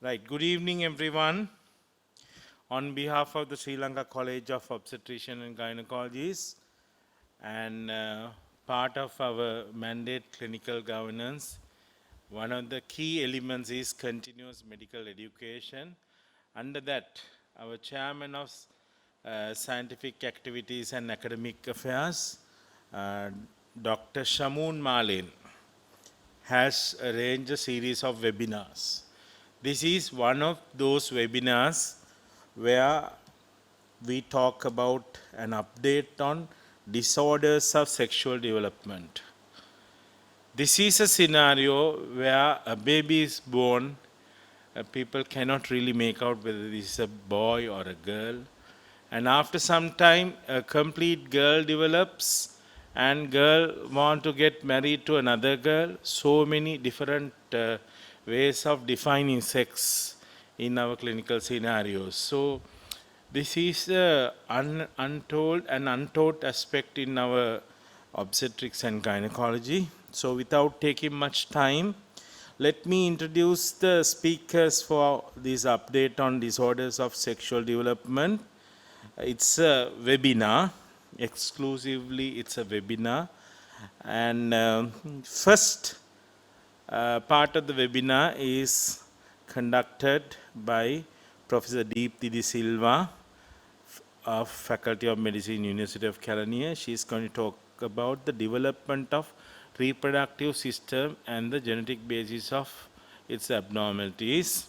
Right, good evening everyone. On behalf of the Sri Lanka College of Obstetrician and Gynecologists and part of our mandate clinical governance, one of the key elements is continuous medical education. Under that, our chairman of scientific activities and academic affairs, uh, Dr. Shamoon Malin, has arranged a series of webinars. This is one of those webinars where we talk about an update on disorders of sexual development. This is a scenario where a baby is born, people cannot really make out whether this is a boy or a girl. And after some time, a complete girl develops and girl want to get married to another girl. So many different ways of defining sex in our clinical scenarios. So this is untold and untaught aspect in our obstetrics and gynecology. So without taking much time, let me introduce the speakers for this update on disorders of sexual development. It's a webinar, exclusively it's a webinar. And first part of the webinar is conducted by Professor Deepthi De Silva of Faculty of Medicine, University of Kelaniya. She is going to talk about the development of reproductive system and the genetic basis of its abnormalities.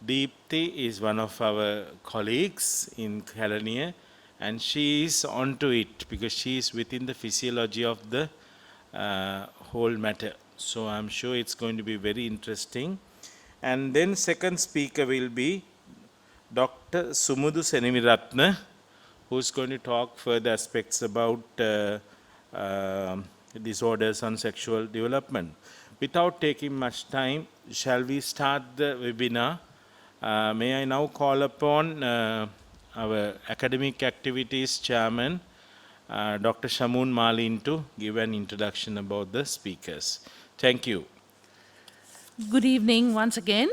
Deepthi is one of our colleagues in Kelaniya, and she is onto it because she is within the physiology of the whole matter. So I'm sure it's going to be very interesting. And then second speaker will be Dr. Sumudu Senimiratna, who is going to talk further aspects about disorders on sexual development. Without taking much time, shall we start the webinar? May I now call upon our academic activities chairman, Dr. Shamoon Malin, to give an introduction about the speakers. Thank you. Good evening once again.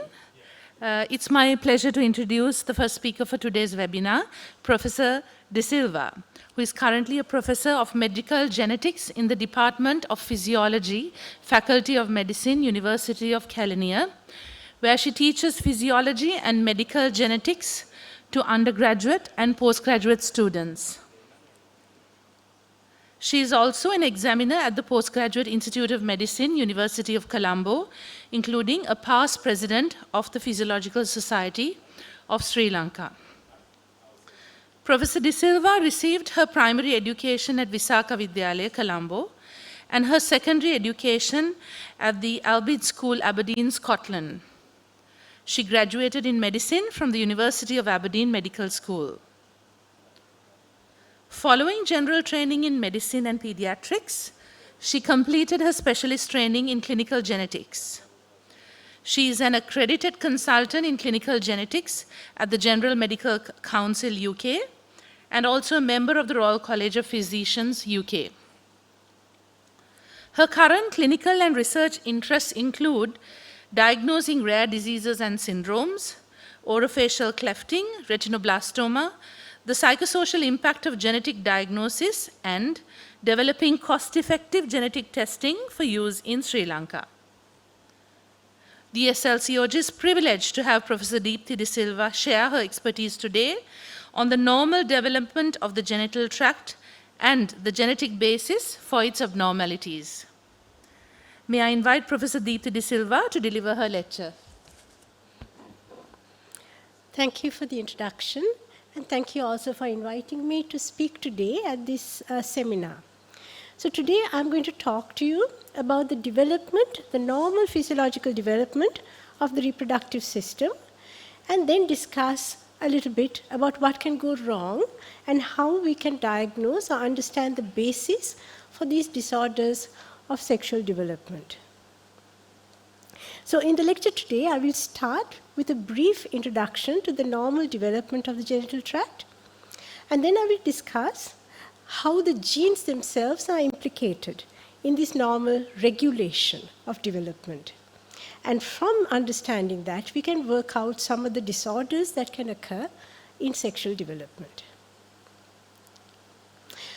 It's my pleasure to introduce the first speaker for today's webinar, Professor De Silva, who is currently a professor of medical genetics in the Department of Physiology, Faculty of Medicine, University of Kelaniya, where she teaches physiology and medical genetics to undergraduate and postgraduate students. She is also an examiner at the Postgraduate Institute of Medicine, University of Colombo, including a past president of the Physiological Society of Sri Lanka. Professor De Silva received her primary education at Visakha Vidyalaya, Colombo, and her secondary education at the Albid School, Aberdeen, Scotland. She graduated in medicine from the University of Aberdeen Medical School. Following general training in medicine and pediatrics, she completed her specialist training in clinical genetics. She is an accredited consultant in clinical genetics at the General Medical Council UK and also a member of the Royal College of Physicians UK. Her current clinical and research interests include diagnosing rare diseases and syndromes, orofacial clefting, retinoblastoma, the psychosocial impact of genetic diagnosis, and developing cost-effective genetic testing for use in Sri Lanka. The SLCOG is privileged to have Professor Deepthi De Silva share her expertise today on the normal development of the genital tract and the genetic basis for its abnormalities. May I invite Professor Deepthi De Silva to deliver her lecture. Thank you for the introduction. And thank you also for inviting me to speak today at this seminar. So today I'm going to talk to you about the development, the normal physiological development of the reproductive system, and then discuss a little bit about what can go wrong and how we can diagnose or understand the basis for these disorders of sexual development. So in the lecture today, I will start with a brief introduction to the normal development of the genital tract, and then I will discuss how the genes themselves are implicated in this normal regulation of development. And from understanding that, we can work out some of the disorders that can occur in sexual development.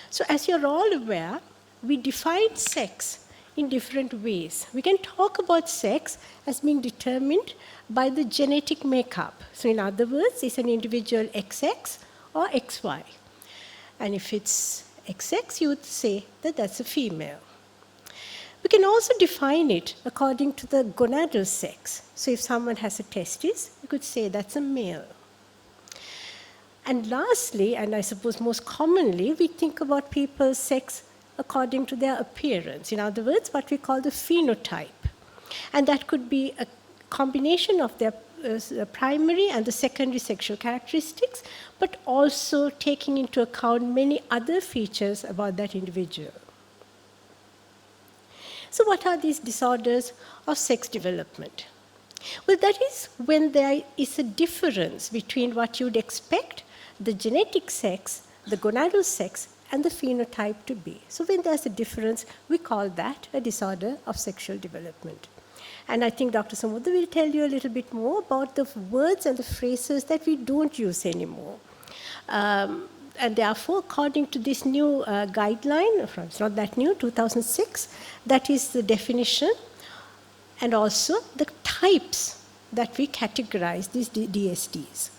So as you're all aware, we define sex in different ways. We can talk about sex as being determined by the genetic makeup. So in other words, is an individual XX or XY? And if it's XX, you would say that that's a female. We can also define it according to the gonadal sex. So if someone has a testis, you could say that's a male. And lastly, and I suppose most commonly, we think about people's sex according to their appearance. In other words, what we call the phenotype. And that could be a combination of their primary and the secondary sexual characteristics, but also taking into account many other features about that individual. So what are these disorders of sex development? Well, that is when there is a difference between what you'd expect the genetic sex, the gonadal sex, and the phenotype to be. So when there's a difference, we call that a disorder of sexual development. And I think Dr. Samudra will tell you a little bit more about the words and the phrases that we don't use anymore. And therefore, according to this new guideline, it's not that new, 2006, that is the definition and also the types that we categorize these DSDs.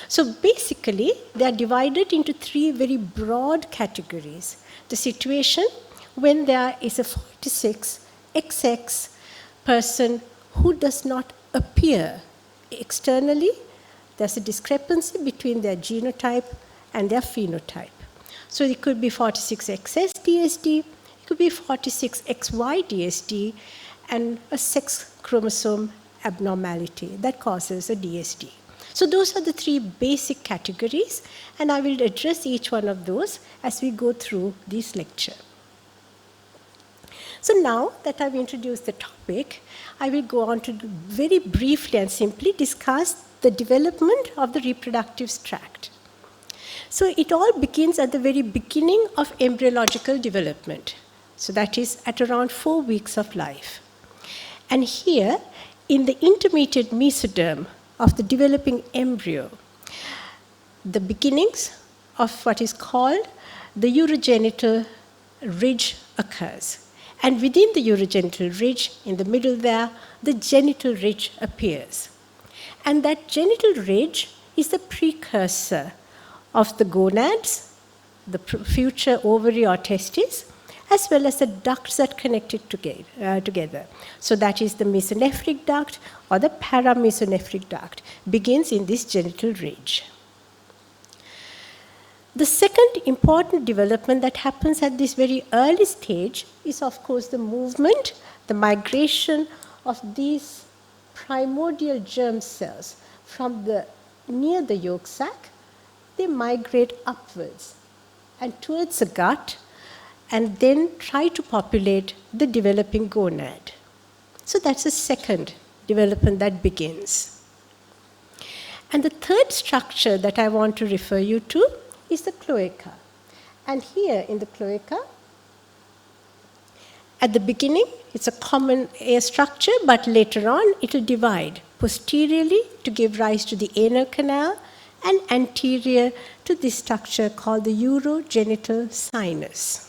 So basically, they are divided into three very broad categories. The situation when there is a 46 XX person who does not appear externally, there's a discrepancy between their genotype and their phenotype. So it could be 46XS DSD, it could be 46XY DSD, and a sex chromosome abnormality that causes a DSD. So those are the three basic categories, and I will address each one of those as we go through this lecture. So now that I've introduced the topic, I will go on to very briefly and simply discuss the development of the reproductive tract. So it all begins at the very beginning of embryological development. So that is at around 4 weeks of life. And here, in the intermediate mesoderm of the developing embryo, the beginnings of what is called the urogenital ridge occurs. And within the urogenital ridge, in the middle there, the genital ridge appears. And that genital ridge is the precursor of the gonads, the future ovary or testis, as well as the ducts that connect it together. So that is the mesonephric duct or the paramesonephric duct, begins in this genital ridge. The second important development that happens at this very early stage is, of course, the movement, the migration of these primordial germ cells from near the yolk sac. They migrate upwards and towards the gut, and then try to populate the developing gonad. So that's the second development that begins. And the third structure that I want to refer you to is the cloaca. And here in the cloaca, at the beginning, it's a common air structure, but later on it will divide posteriorly to give rise to the anal canal and anterior to this structure called the urogenital sinus.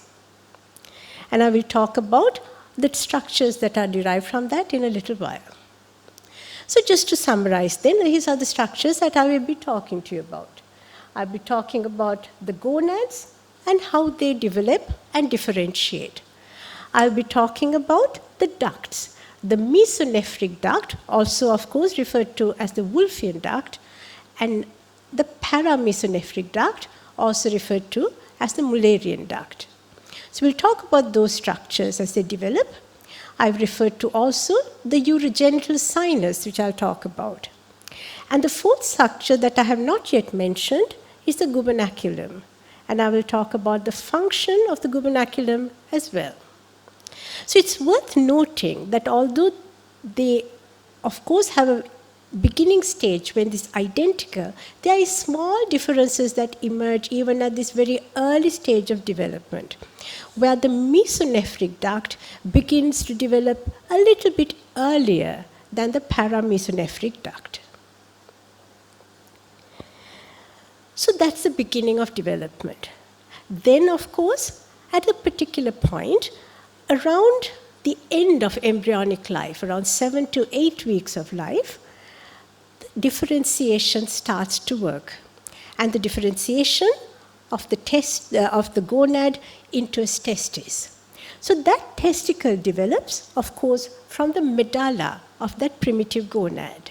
And I will talk about the structures that are derived from that in a little while. So just to summarize then, these are the structures that I will be talking to you about. I'll be talking about the gonads and how they develop and differentiate. I'll be talking about the ducts, the mesonephric duct, also of course referred to as the Wolffian duct, and the paramesonephric duct, also referred to as the Mullerian duct. So we'll talk about those structures as they develop. I've referred to also the urogenital sinus, which I'll talk about. And the fourth structure that I have not yet mentioned is the gubernaculum. And I will talk about the function of the gubernaculum as well. So it's worth noting that although they, of course, have a beginning stage when it's identical, there are small differences that emerge even at this very early stage of development, where the mesonephric duct begins to develop a little bit earlier than the paramesonephric duct. So that's the beginning of development. Then, of course, at a particular point, around the end of embryonic life, around 7 to 8 weeks of life, differentiation starts to work. And the differentiation of the gonad into a testis. So that testicle develops, of course, from the medulla of that primitive gonad.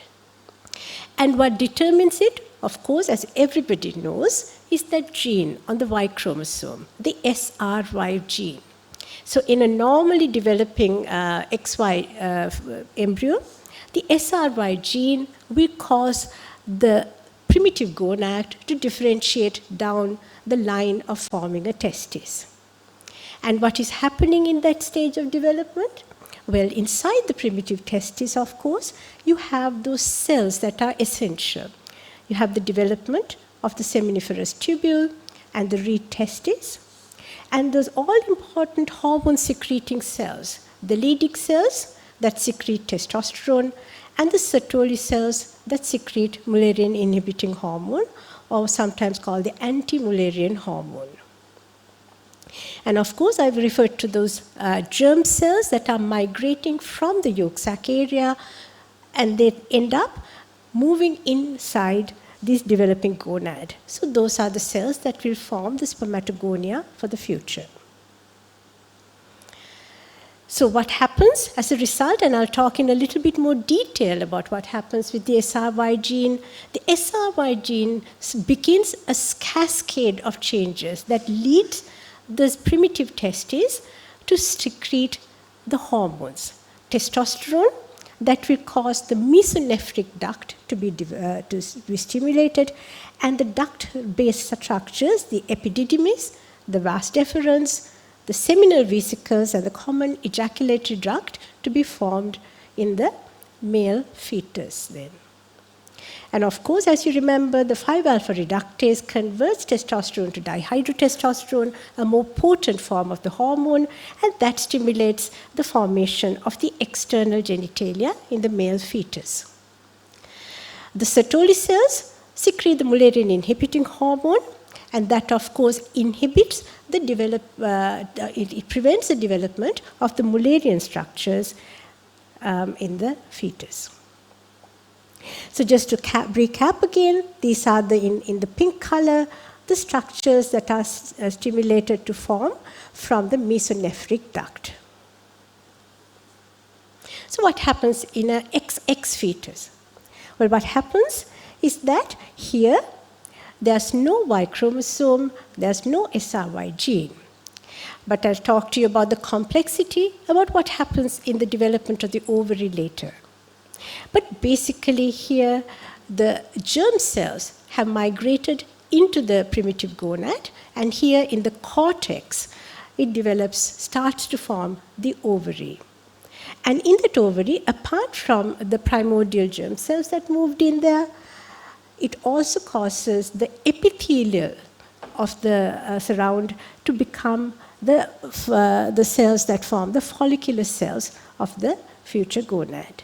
And what determines it, of course, as everybody knows, is that gene on the Y chromosome, the SRY gene. So in a normally developing XY embryo, the SRY gene will cause the primitive gonad to differentiate down the line of forming a testis. And what is happening in that stage of development? Well, inside the primitive testis, of course, you have those cells that are essential. You have the development of the seminiferous tubule and the reed testis, and those all-important hormone-secreting cells, the Leydig cells that secrete testosterone, and the Sertoli cells that secrete Mullerian-inhibiting hormone, or sometimes called the anti-Mullerian hormone. And of course, I've referred to those germ cells that are migrating from the yolk sac area, and they end up moving inside this developing gonad. So those are the cells that will form the spermatogonia for the future. So what happens as a result, and I'll talk in a little bit more detail about what happens with the SRY gene. The SRY gene begins a cascade of changes that leads the primitive testes to secrete the hormones. Testosterone, that will cause the mesonephric duct to be stimulated, and the duct-based structures, the epididymis, the vas deferens, the seminal vesicles, and the common ejaculatory duct to be formed in the male fetus then. And of course, as you remember, the 5-alpha reductase converts testosterone to dihydrotestosterone, a more potent form of the hormone, and that stimulates the formation of the external genitalia in the male fetus. The Sertoli cells secrete the Mullerian-inhibiting hormone, and that, of course, inhibits the it prevents the development of the Mullerian structures in the fetus. So just to recap again, these are in the pink color, the structures that are stimulated to form from the mesonephric duct. So what happens in an XX fetus? Well, what happens is that here there's no Y chromosome, there's no SRY gene. But I'll talk to you about the complexity, about what happens in the development of the ovary later. But basically here, the germ cells have migrated into the primitive gonad, and here in the cortex, it starts to form the ovary. And in that ovary, apart from the primordial germ cells that moved in there, it also causes the epithelial of the surround to become the cells that form the follicular cells of the future gonad.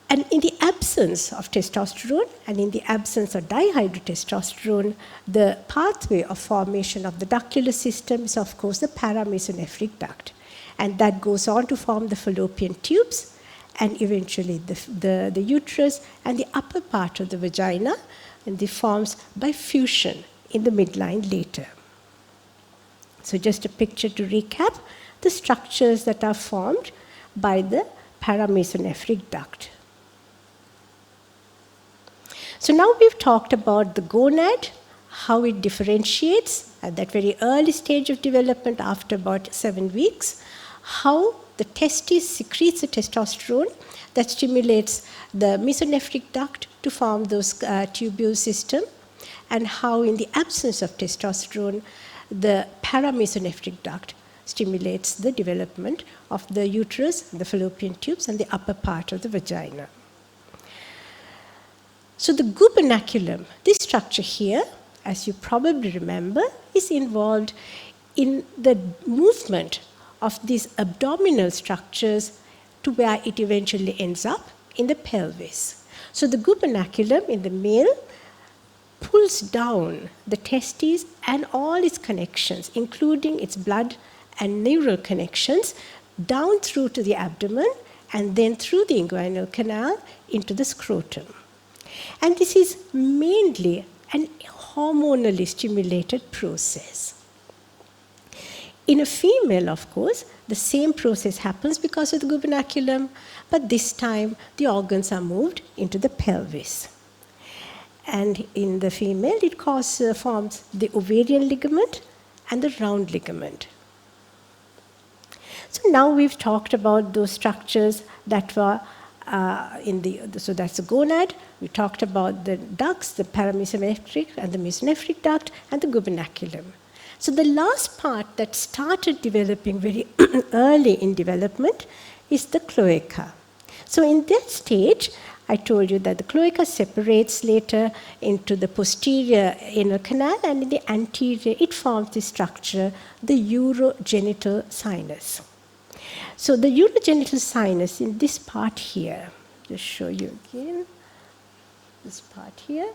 And in the absence of testosterone and in the absence of dihydrotestosterone, the pathway of formation of the ductular system is, of course, the paramesonephric duct. And that goes on to form the fallopian tubes and eventually the uterus and the upper part of the vagina, and they forms by fusion in the midline later. So just a picture to recap the structures that are formed by the paramesonephric duct. So now we've talked about the gonad, how it differentiates at that very early stage of development after about 7 weeks, how the testis secretes the testosterone that stimulates the mesonephric duct to form those tubule system, and how in the absence of testosterone, the paramesonephric duct stimulates the development of the uterus, the fallopian tubes, and the upper part of the vagina. So the gubernaculum, this structure here, as you probably remember, is involved in the movement of these abdominal structures to where it eventually ends up in the pelvis. So the gubernaculum in the male pulls down the testes and all its connections, including its blood and neural connections, down through to the abdomen and then through the inguinal canal into the scrotum. And this is mainly an hormonally stimulated process. In a female, of course, the same process happens because of the gubernaculum, but this time the organs are moved into the pelvis. And in the female, it forms the ovarian ligament and the round ligament. So now we've talked about those structures that were so that's the gonad. We talked about the ducts, the paramesonephric and the mesonephric duct, and the gubernaculum. So the last part that started developing very early in development is the cloaca. So in that stage, I told you that the cloaca separates later into the posterior anal canal, and in the anterior, it forms the structure, the urogenital sinus. So the urogenital sinus in this part here, just show you again, this part here,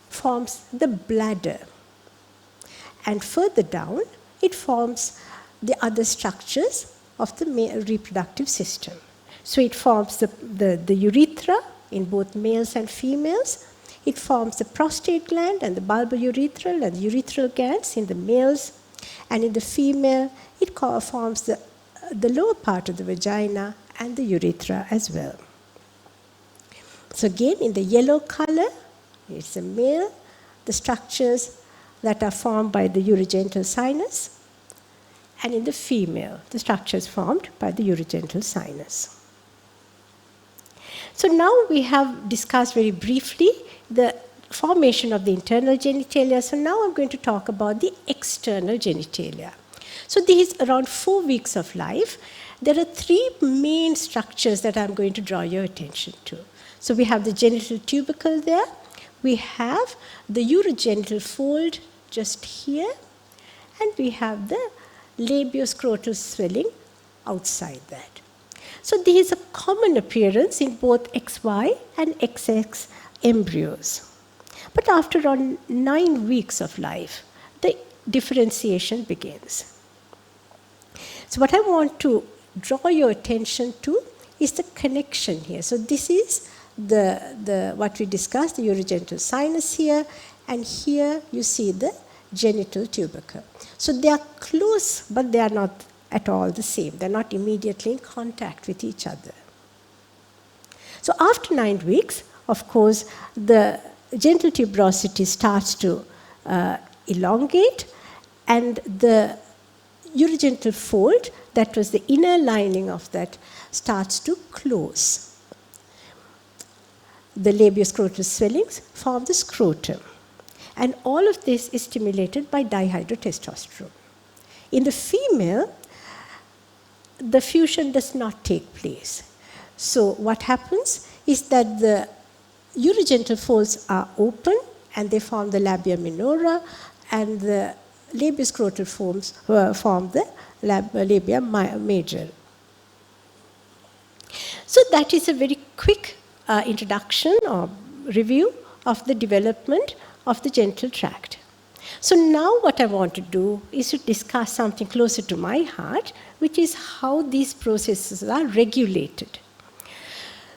forms the bladder. And further down, it forms the other structures of the reproductive system. So it forms the urethra in both males and females. It forms the prostate gland and the bulbourethral and the urethral glands in the males. And in the female, it forms the lower part of the vagina and the urethra as well. So again, in the yellow color, it's a male, the structures that are formed by the urogenital sinus, and in the female, the structures formed by the urogenital sinus. So now we have discussed very briefly the formation of the internal genitalia. So now I'm going to talk about the external genitalia. So these around 4 weeks of life, there are 3 main structures that I'm going to draw your attention to. So we have the genital tubercle there. We have the urogenital fold just here. And we have the labioscrotal swelling outside that. So there is a common appearance in both XY and XX embryos. But after around 9 weeks of life, the differentiation begins. So what I want to draw your attention to is the connection here. So this is what we discussed, the urogenital sinus here, and here you see the genital tubercle. So they are close, but they are not at all the same. They're not immediately in contact with each other. So after 9 weeks, of course, the genital tuberosity starts to elongate, and the urogenital fold, that was the inner lining of that, starts to close. The labioscrotal swellings form the scrotum. And all of this is stimulated by dihydrotestosterone. In the female, the fusion does not take place. So what happens is that the urogenital folds are open and they form the labia minora, and the labioscrotal form the labia major. So that is a very quick introduction or review of the development of the genital tract. So now what I want to do is to discuss something closer to my heart, which is how these processes are regulated.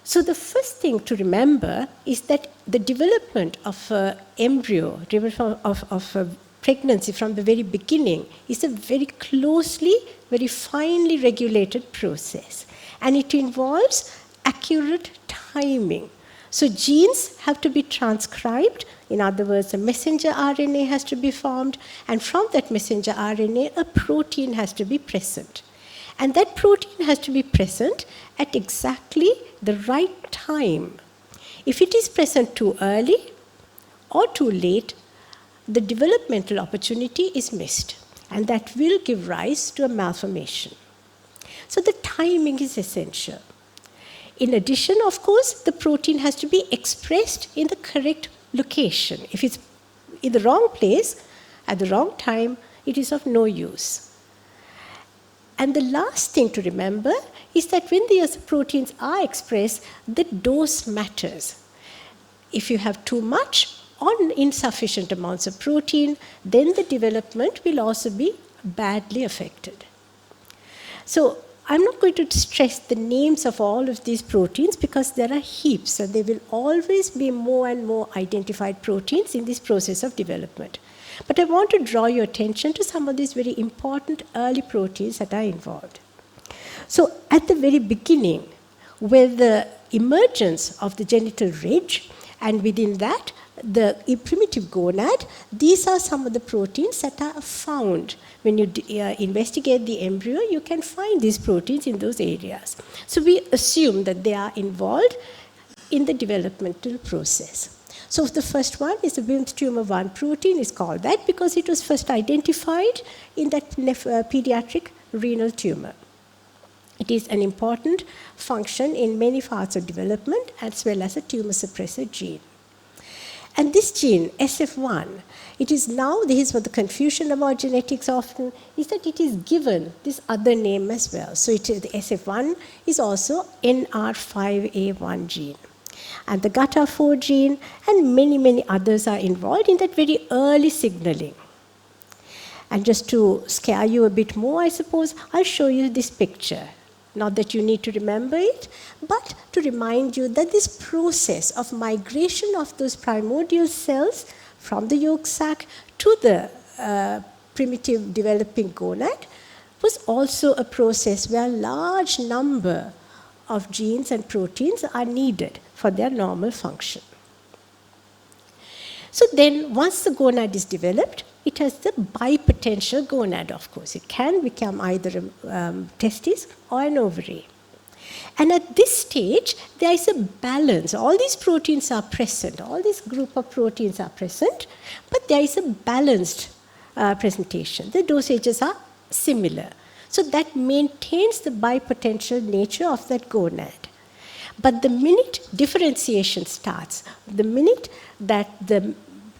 So the first thing to remember is that the development of an embryo, of a pregnancy from the very beginning, is a very closely, very finely regulated process. And it involves accurate timing. So genes have to be transcribed. In other words, a messenger RNA has to be formed, and from that messenger RNA, a protein has to be present. And that protein has to be present at exactly the right time. If it is present too early or too late, the developmental opportunity is missed, and that will give rise to a malformation. So the timing is essential. In addition, of course, the protein has to be expressed in the correct location. If it's in the wrong place, at the wrong time, it is of no use. And the last thing to remember is that when the proteins are expressed, the dose matters. If you have too much or insufficient amounts of protein, then the development will also be badly affected. So I'm not going to stress the names of all of these proteins because there are heaps, and there will always be more and more identified proteins in this process of development. But I want to draw your attention to some of these very important early proteins that are involved. So at the very beginning, with the emergence of the genital ridge, and within that, the primitive gonad, these are some of the proteins that are found. When you investigate the embryo, you can find these proteins in those areas. So we assume that they are involved in the developmental process. So the first one is the Wilms tumor 1 protein, is called that because it was first identified in that pediatric renal tumor. It is an important function in many parts of development as well as a tumor suppressor gene. And this gene, SF1, it is now, this is what the confusion about genetics often, is that it is given this other name as well. So the SF1 is also NR5A1 gene. And the GATA4 gene and many, many others are involved in that very early signaling. And just to scare you a bit more, I suppose, I'll show you this picture. Not that you need to remember it, but to remind you that this process of migration of those primordial cells from the yolk sac to the primitive developing gonad was also a process where a large number of genes and proteins are needed for their normal function. So then, once the gonad is developed, it has the bipotential gonad, of course. It can become either a testis or an ovary. And at this stage, there is a balance. All these proteins are present. All this group of proteins are present, but there is a balanced presentation. The dosages are similar. So that maintains the bipotential nature of that gonad. But the minute differentiation starts, the minute that the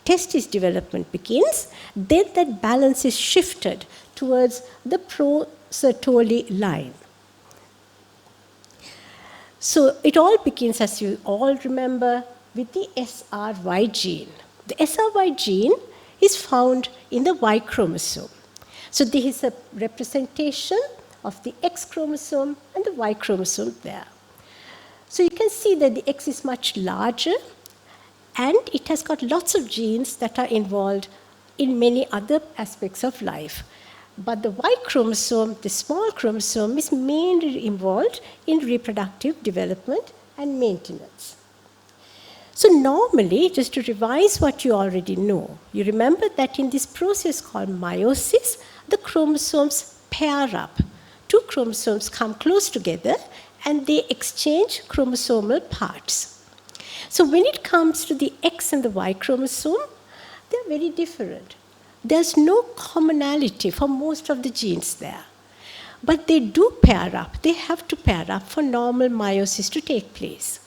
testis development begins, then that balance is shifted towards the pro-Sertoli line. So it all begins, as you all remember, with the SRY gene. The SRY gene is found in the Y chromosome. So there is a representation of the X chromosome and the Y chromosome there. So you can see that the X is much larger, and it has got lots of genes that are involved in many other aspects of life. But the Y chromosome, the small chromosome, is mainly involved in reproductive development and maintenance. So normally, just to revise what you already know, you remember that in this process called meiosis, the chromosomes pair up. Two chromosomes come close together and they exchange chromosomal parts. So when it comes to the X and the Y chromosome, they're very different. There's no commonality for most of the genes there. But they do pair up. They have to pair up for normal meiosis to take place.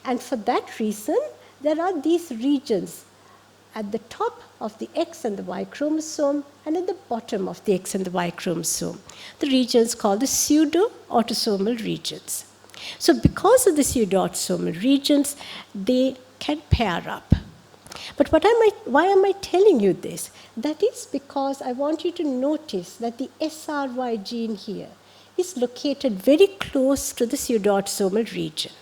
And for that reason, there are these regions at the top of the X and the Y chromosome and at the bottom of the X and the Y chromosome. The regions called the pseudo-autosomal regions. So because of the pseudo-autosomal regions, they can pair up. But why am I telling you this? That is because I want you to notice that the SRY gene here is located very close to the pseudo-autosomal region.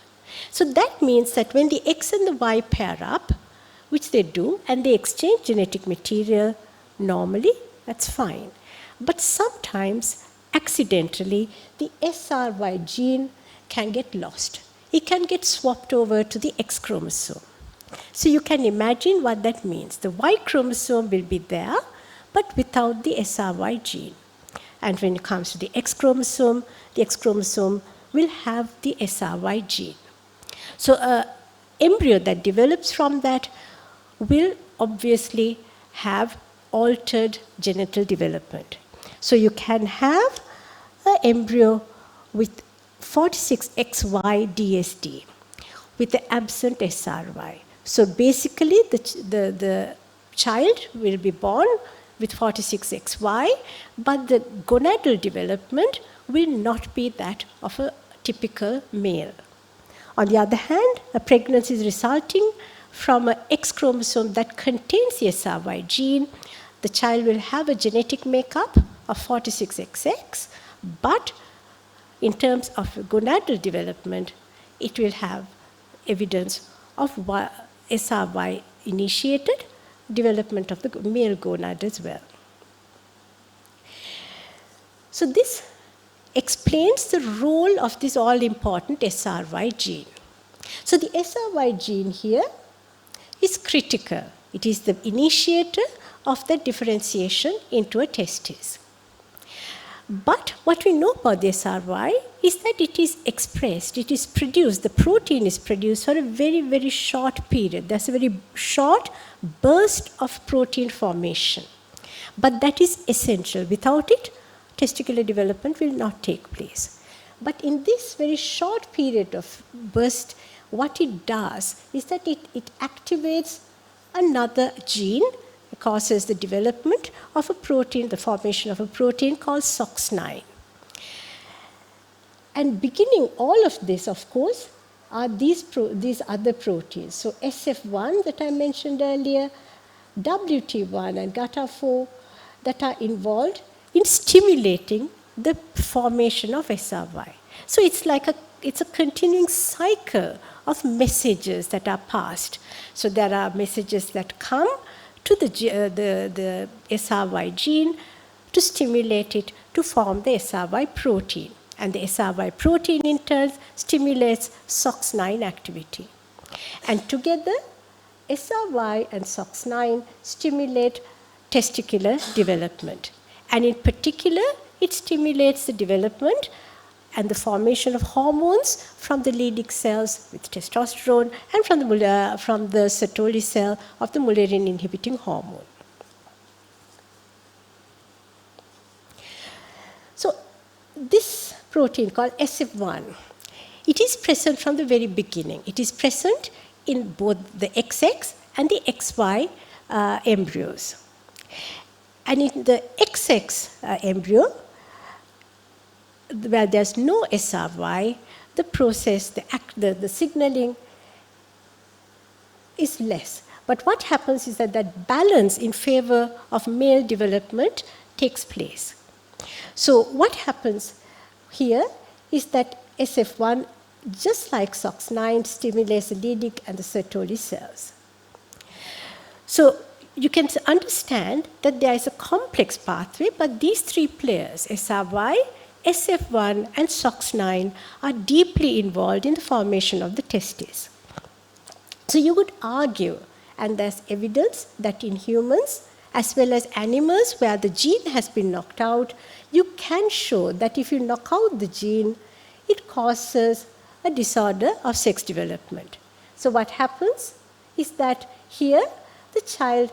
So that means that when the X and the Y pair up, which they do, and they exchange genetic material normally, that's fine. But sometimes, accidentally, the SRY gene can get lost. It can get swapped over to the X chromosome. So you can imagine what that means. The Y chromosome will be there, but without the SRY gene. And when it comes to the X chromosome will have the SRY gene. So an embryo that develops from that will obviously have altered genital development. So you can have an embryo with 46XY DSD with the absent SRY. So basically, the child will be born with 46XY, but the gonadal development will not be that of a typical male. On the other hand, a pregnancy is resulting from an X chromosome that contains the SRY gene. The child will have a genetic makeup of 46XX, but in terms of gonadal development, it will have evidence of SRY initiated development of the male gonad as well. So this explains the role of this all-important SRY gene. So the SRY gene here is critical. It is the initiator of the differentiation into a testis. But what we know about the SRY is that it is expressed, it is produced, the protein is produced for a very, very short period. There's a very short burst of protein formation. But that is essential. Without it, testicular development will not take place. But in this very short period of burst, what it does is that it activates another gene, causes the development of a protein, the formation of a protein called SOX9. And beginning all of this, of course, are these other proteins. So SF1 that I mentioned earlier, WT1 and GATA4 that are involved in stimulating the formation of SRY. So it's a continuing cycle of messages that are passed. So there are messages that come to the SRY gene to stimulate it to form the SRY protein. And the SRY protein in turn stimulates SOX9 activity. And together, SRY and SOX9 stimulate testicular development. And in particular, it stimulates the development and the formation of hormones from the Leydig cells with testosterone and from the Sertoli cell of the Mullerian inhibiting hormone. So this protein called SF1, it is present from the very beginning. It is present in both the XX and the XY embryos. And in the XX embryo, where there's no SRY, the process, the signaling is less. But what happens is that balance in favor of male development takes place. So what happens here is that SF1, just like SOX9, stimulates the Leydig and the Sertoli cells. So you can understand that there is a complex pathway, but these three players, SRY, SF1 and SOX9, are deeply involved in the formation of the testes. So you would argue, and there's evidence that in humans, as well as animals where the gene has been knocked out, you can show that if you knock out the gene, it causes a disorder of sex development. So what happens is that here the child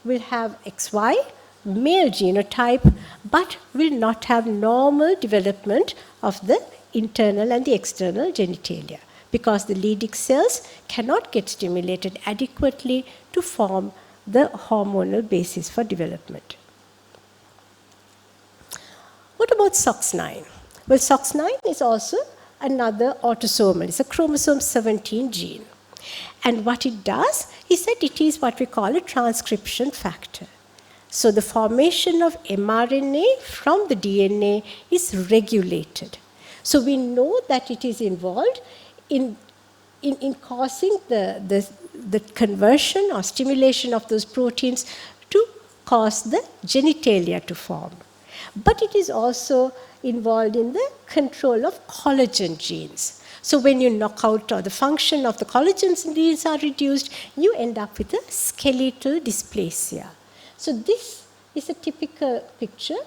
will have XY, male genotype, but will not have normal development of the internal and the external genitalia because the Leydig cells cannot get stimulated adequately to form the hormonal basis for development. What about SOX9? Well, SOX9 is also another autosomal. It's a chromosome 17 gene. And what it does is that it is what we call a transcription factor. So the formation of mRNA from the DNA is regulated. So we know that it is involved in causing the conversion or stimulation of those proteins to cause the genitalia to form. But it is also involved in the control of collagen genes. So when you knock out or the function of the collagen genes are reduced, you end up with a skeletal dysplasia. So this is a typical picture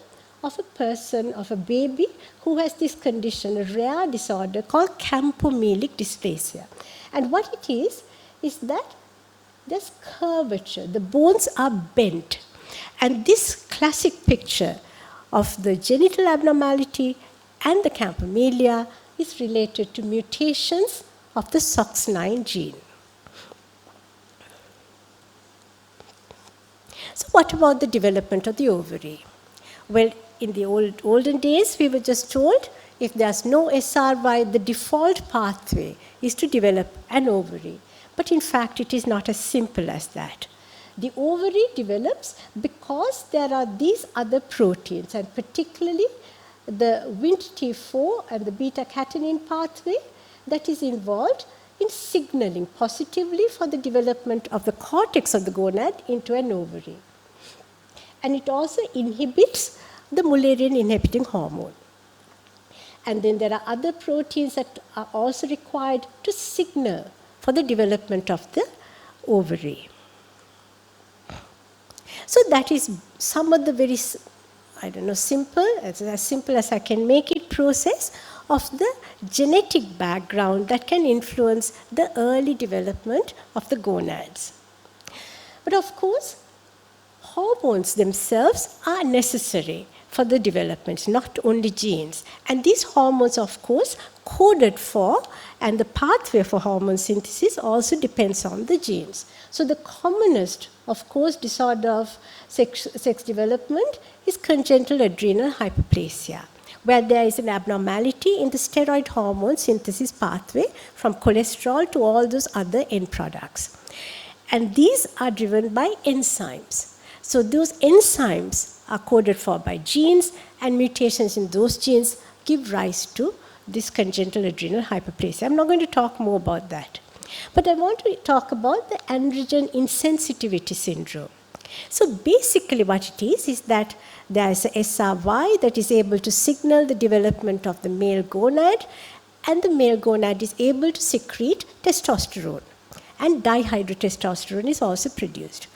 of a person, of a baby who has this condition, a rare disorder called campomelic dysplasia. And what it is that there's curvature. The bones are bent. And this classic picture of the genital abnormality and the campomelia is related to mutations of the SOX9 gene. So what about the development of the ovary? Well, in the olden days, we were just told if there's no SRY, the default pathway is to develop an ovary. But in fact, it is not as simple as that. The ovary develops because there are these other proteins, and particularly the Wnt4 and the beta-catenin pathway that is involved in signaling positively for the development of the cortex of the gonad into an ovary. And it also inhibits the Mullerian inhibiting hormone. And then there are other proteins that are also required to signal for the development of the ovary. So that is some of the very, simple as I can make it, process of the genetic background that can influence the early development of the gonads. But of course, hormones themselves are necessary for the development, not only genes. And these hormones, of course, coded for, and the pathway for hormone synthesis also depends on the genes. So the commonest, of course, disorder of sex development is congenital adrenal hyperplasia, where there is an abnormality in the steroid hormone synthesis pathway from cholesterol to all those other end products. And these are driven by enzymes. So those enzymes are coded for by genes, and mutations in those genes give rise to this congenital adrenal hyperplasia. I'm not going to talk more about that. But I want to talk about the androgen insensitivity syndrome. So basically what it is that there is a SRY that is able to signal the development of the male gonad, and the male gonad is able to secrete testosterone, and dihydrotestosterone is also produced.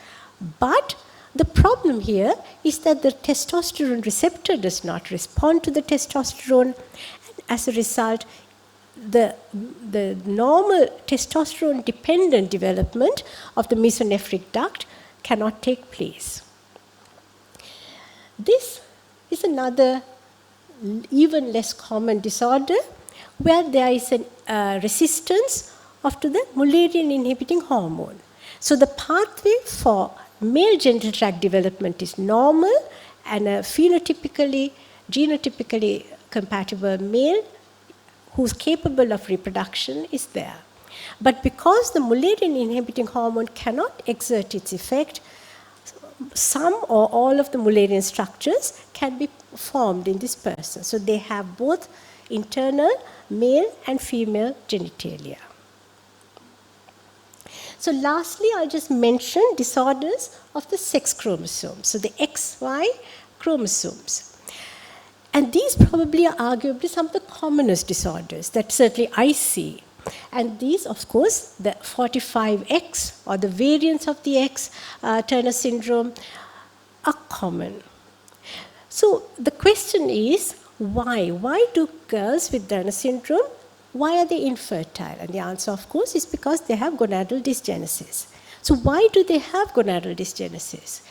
But the problem here is that the testosterone receptor does not respond to the testosterone, and as a result, the normal testosterone-dependent development of the mesonephric duct cannot take place. This is another even less common disorder where there is a resistance of to the Mullerian inhibiting hormone. So the pathway for male genital tract development is normal, and a phenotypically, genotypically compatible male who's capable of reproduction is there. But because the Mullerian inhibiting hormone cannot exert its effect, some or all of the Mullerian structures can be formed in this person. So they have both internal male and female genitalia. So lastly, I'll just mention disorders of the sex chromosomes, so the XY chromosomes. And these probably are arguably some of the commonest disorders that certainly I see. And these, of course, the 45X or the variants of the X Turner syndrome are common. So the question is, why? Why do girls with Turner syndrome, why are they infertile? And the answer, of course, is because they have gonadal dysgenesis. So why do they have gonadal dysgenesis?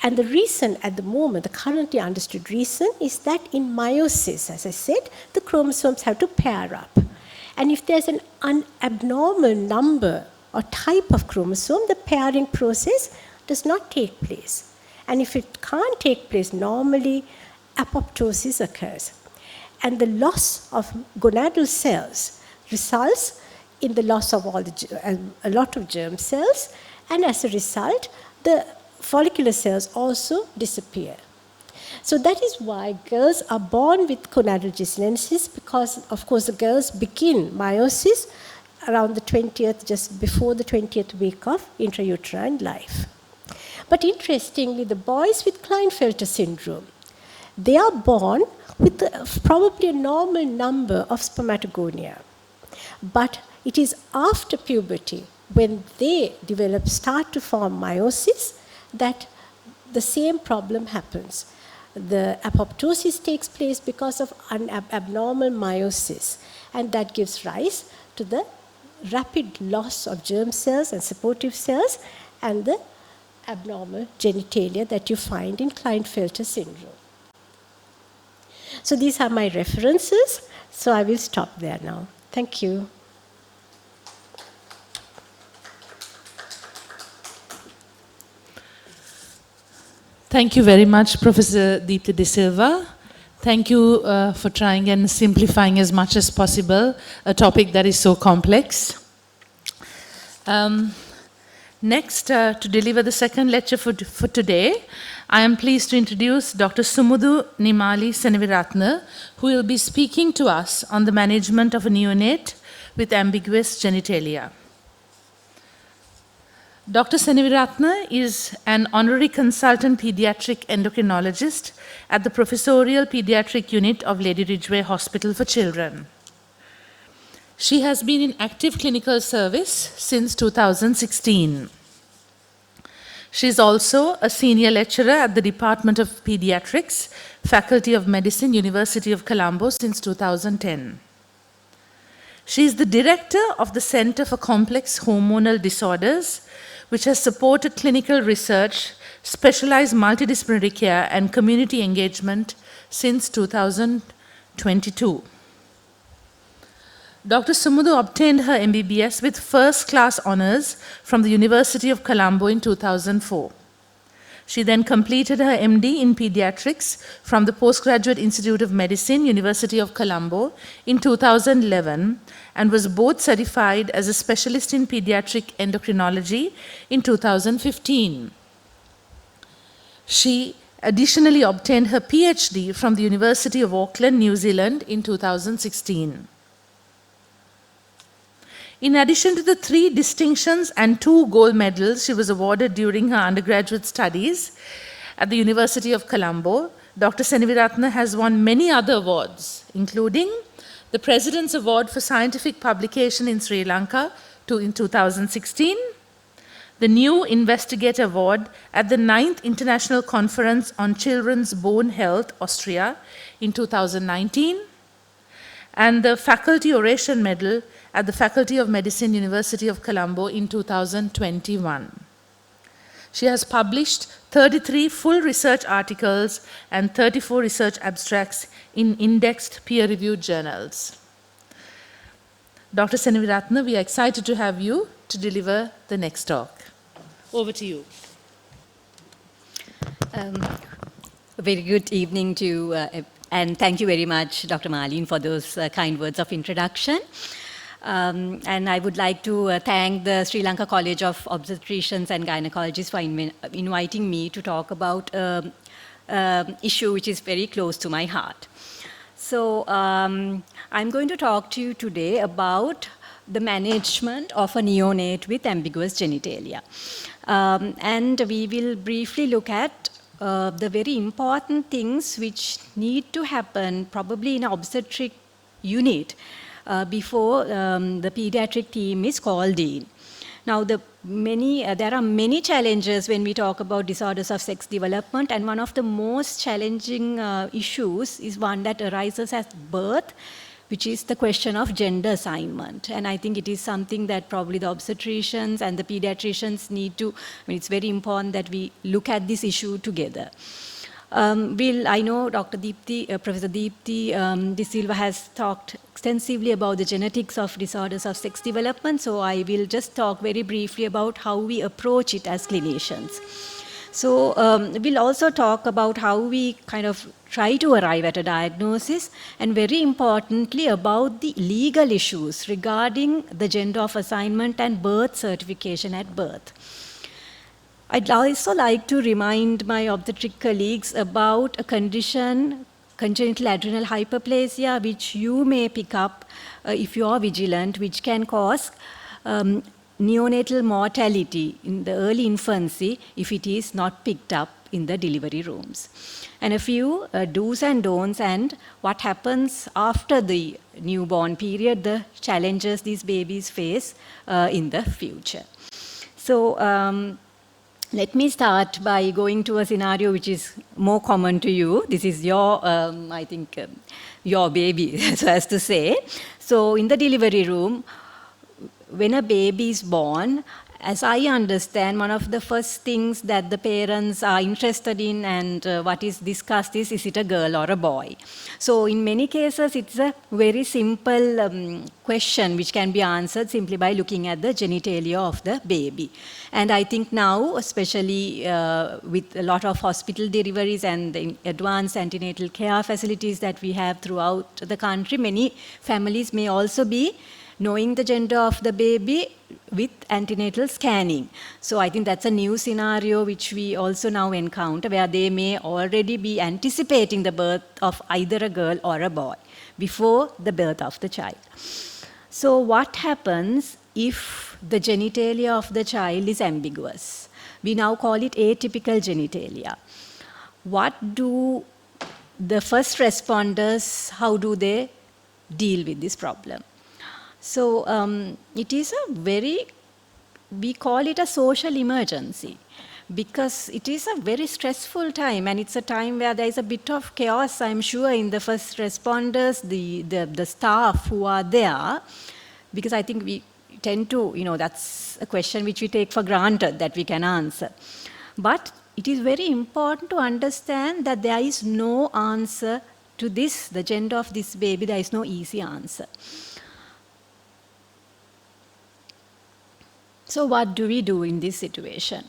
And the reason at the moment, the currently understood reason, is that in meiosis, as I said, the chromosomes have to pair up. And if there's an abnormal number or type of chromosome, the pairing process does not take place. And if it can't take place normally, apoptosis occurs. And the loss of gonadal cells results in the loss of a lot of germ cells, and as a result, the follicular cells also disappear. So that is why girls are born with gonadal dysgenesis, because, of course, the girls begin meiosis around the 20th, just before the 20th week of intrauterine life. But interestingly, the boys with Klinefelter syndrome, they are born with probably a normal number of spermatogonia. But it is after puberty, when they start to form meiosis, that the same problem happens. The apoptosis takes place because of abnormal meiosis, and that gives rise to the rapid loss of germ cells and supportive cells and the abnormal genitalia that you find in Klinefelter syndrome. So these are my references, so I will stop there now. Thank you. Thank you very much, Professor Deepti De Silva. Thank you for trying and simplifying as much as possible a topic that is so complex. Next, to deliver the second lecture for today, I am pleased to introduce Dr. Sumudu Nimali Seneviratne, who will be speaking to us on the management of a neonate with ambiguous genitalia. Dr. Seneviratne is an honorary consultant pediatric endocrinologist at the Professorial Pediatric Unit of Lady Ridgeway Hospital for Children. She has been in active clinical service since 2016. She is also a senior lecturer at the Department of Pediatrics, Faculty of Medicine, University of Colombo since 2010. She is the director of the Center for Complex Hormonal Disorders, which has supported clinical research, specialized multidisciplinary care, and community engagement since 2022. Dr. Sumudu obtained her MBBS with first-class honors from the University of Colombo in 2004. She then completed her MD in pediatrics from the Postgraduate Institute of Medicine, University of Colombo in 2011, and was board certified as a specialist in pediatric endocrinology in 2015. She additionally obtained her PhD from the University of Auckland, New Zealand in 2016. In addition to the 3 distinctions and 2 gold medals she was awarded during her undergraduate studies at the University of Colombo, Dr. Seneviratne has won many other awards, including the President's Award for Scientific Publication in Sri Lanka in 2016, the New Investigator Award at the 9th International Conference on Children's Bone Health, Austria, in 2019, and the Faculty Oration Medal at the Faculty of Medicine, University of Colombo in 2021. She has published 33 full research articles and 34 research abstracts in indexed peer-reviewed journals. Dr. Seneviratne, we are excited to have you to deliver the next talk. Over to you. A very good evening to, and thank you very much, Dr. Marlene, for those kind words of introduction. And I would like to thank the Sri Lanka College of Obstetricians and Gynecologists for inviting me to talk about an issue which is very close to my heart. So I'm going to talk to you today about the management of a neonate with ambiguous genitalia. And we will briefly look at the very important things which need to happen probably in an obstetric unit before the pediatric team is called in. Now, there are many challenges when we talk about disorders of sex development, and one of the most challenging issues is one that arises at birth, which is the question of gender assignment. And I think it is something that probably the obstetricians and the pediatricians need to, it's very important that we look at this issue together. I know Dr. Professor Deepti De Silva has talked extensively about the genetics of disorders of sex development, so I will just talk very briefly about how we approach it as clinicians. So we'll also talk about how we kind of try to arrive at a diagnosis, and very importantly about the legal issues regarding the gender of assignment and birth certification at birth. I'd also like to remind my obstetric colleagues about a condition, congenital adrenal hyperplasia, which you may pick up if you are vigilant, which can cause neonatal mortality in the early infancy if it is not picked up in the delivery rooms. And a few do's and don'ts, and what happens after the newborn period, the challenges these babies face in the future. So let me start by going to a scenario which is more common to you. This is your, I think, your baby, so as to say. So in the delivery room, when a baby is born, as I understand, one of the first things that the parents are interested in and what is discussed is it a girl or a boy? So in many cases, it's a very simple question which can be answered simply by looking at the genitalia of the baby. And I think now, especially with a lot of hospital deliveries and the advanced antenatal care facilities that we have throughout the country, many families may also be knowing the gender of the baby with antenatal scanning. So I think that's a new scenario which we also now encounter, where they may already be anticipating the birth of either a girl or a boy before the birth of the child. So what happens if the genitalia of the child is ambiguous? We now call it atypical genitalia. What do the first responders, how do they deal with this problem? So it is a we call it a social emergency, because it is a very stressful time, and it's a time where there is a bit of chaos, I'm sure, in the first responders, the staff who are there, because I think we tend to, that's a question which we take for granted that we can answer. But it is very important to understand that there is no answer to this, the gender of this baby, there is no easy answer. So what do we do in this situation?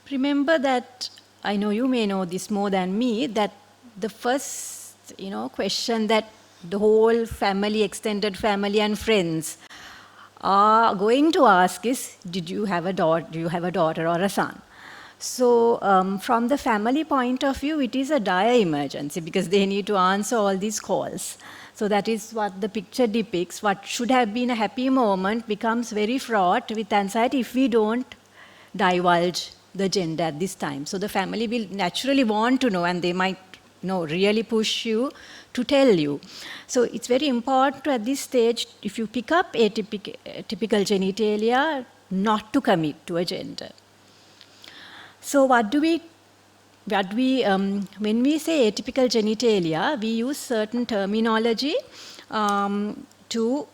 Remember that, I know you may know this more than me, that the first question that the whole family, extended family and friends are going to ask is, do you have a daughter or a son? So from the family point of view, it is a dire emergency, because they need to answer all these calls. So that is what the picture depicts. What should have been a happy moment becomes very fraught with anxiety if we don't divulge the gender at this time. So the family will naturally want to know, and they might really push you to tell you. So it's very important at this stage, if you pick up typical genitalia, not to commit to a gender. So when we say atypical genitalia, we use certain terminology to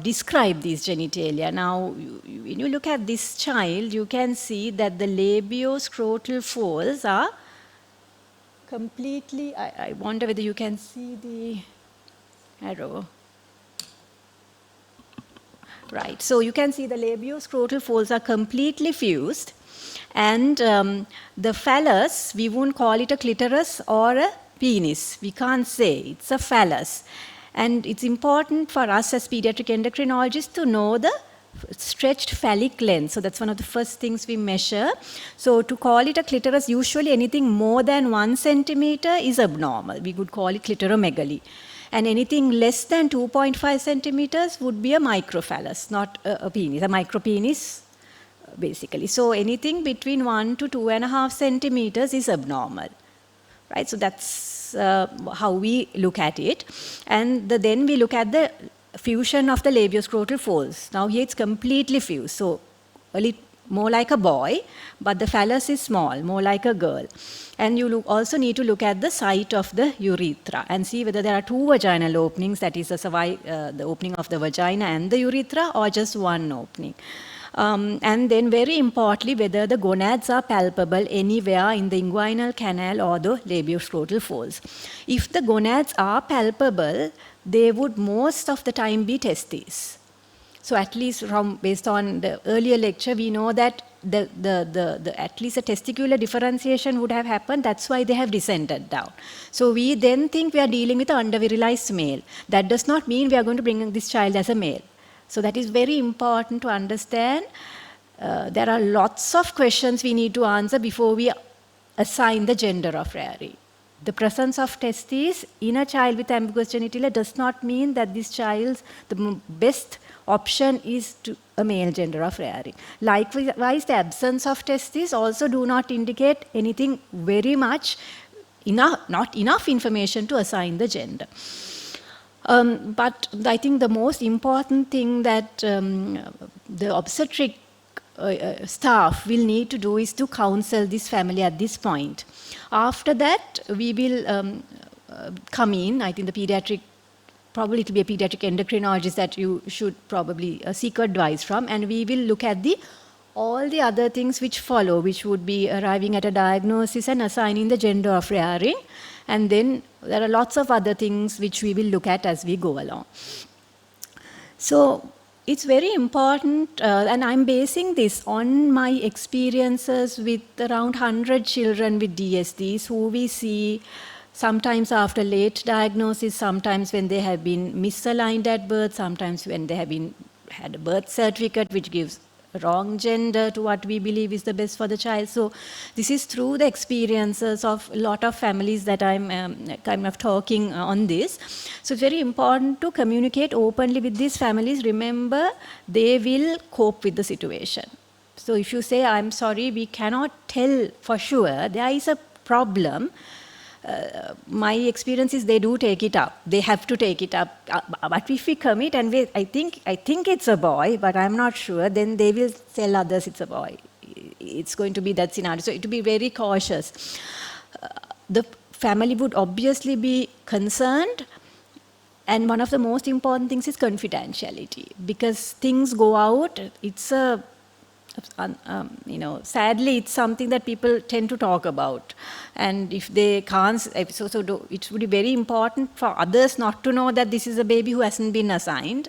describe these genitalia. Now, when you look at this child, you can see that the labioscrotal folds are completely, I wonder whether you can see the arrow. Right, so you can see the labioscrotal folds are completely fused. And the phallus, we won't call it a clitoris or a penis. We can't say, it's a phallus. And it's important for us as pediatric endocrinologists to know the stretched phallic length. So that's one of the first things we measure. So to call it a clitoris, usually anything more than 1 centimeter is abnormal. We would call it clitoromegaly. And anything less than 2.5 centimeters would be a microphallus, not a penis, a micropenis, basically. So anything between 1 to 2.5 centimeters is abnormal, right? So that's how we look at it. And then we look at the fusion of the labioscrotal folds. Now here it's completely fused, so a little more like a boy, but the phallus is small, more like a girl. And you also need to look at the site of the urethra and see whether there are 2 vaginal openings, that is the opening of the vagina and the urethra, or just one opening. And then very importantly, whether the gonads are palpable anywhere in the inguinal canal or the labioscrotal folds. If the gonads are palpable, they would most of the time be testes. So at least based on the earlier lecture, we know that at least a testicular differentiation would have happened. That's why they have descended down. So we then think we are dealing with an undervirilized male. That does not mean we are going to bring this child as a male. So that is very important to understand. There are lots of questions we need to answer before we assign the gender of Rari. The presence of testes in a child with ambiguous genitalia does not mean that this child's the best option is to a male gender of Rari. Likewise, the absence of testes also do not indicate anything very much, not enough information to assign the gender. But I think the most important thing that the obstetric staff will need to do is to counsel this family at this point. After that, we will come in, I think the pediatric probably it will be a pediatric endocrinologist that you should probably seek advice from, and we will look at all the other things which follow, which would be arriving at a diagnosis and assigning the gender of rearing, and then there are lots of other things which we will look at as we go along. So it's very important, and I'm basing this on my experiences with around 100 children with DSDs who we see sometimes after late diagnosis, sometimes when they have been misaligned at birth, sometimes when they have had a birth certificate which gives wrong gender to what we believe is the best for the child. So this is through the experiences of a lot of families that I'm kind of talking on this. So it's very important to communicate openly with these families. Remember, they will cope with the situation. So if you say, I'm sorry, we cannot tell for sure, there is a problem, my experience is they do take it up. They have to take it up. But if we commit and I think it's a boy, but I'm not sure, then they will tell others it's a boy. It's going to be that scenario. So to be very cautious. The family would obviously be concerned, and one of the most important things is confidentiality, because things go out. It's a sadly, it's something that people tend to talk about. And if they can't, it would be very important for others not to know that this is a baby who hasn't been assigned.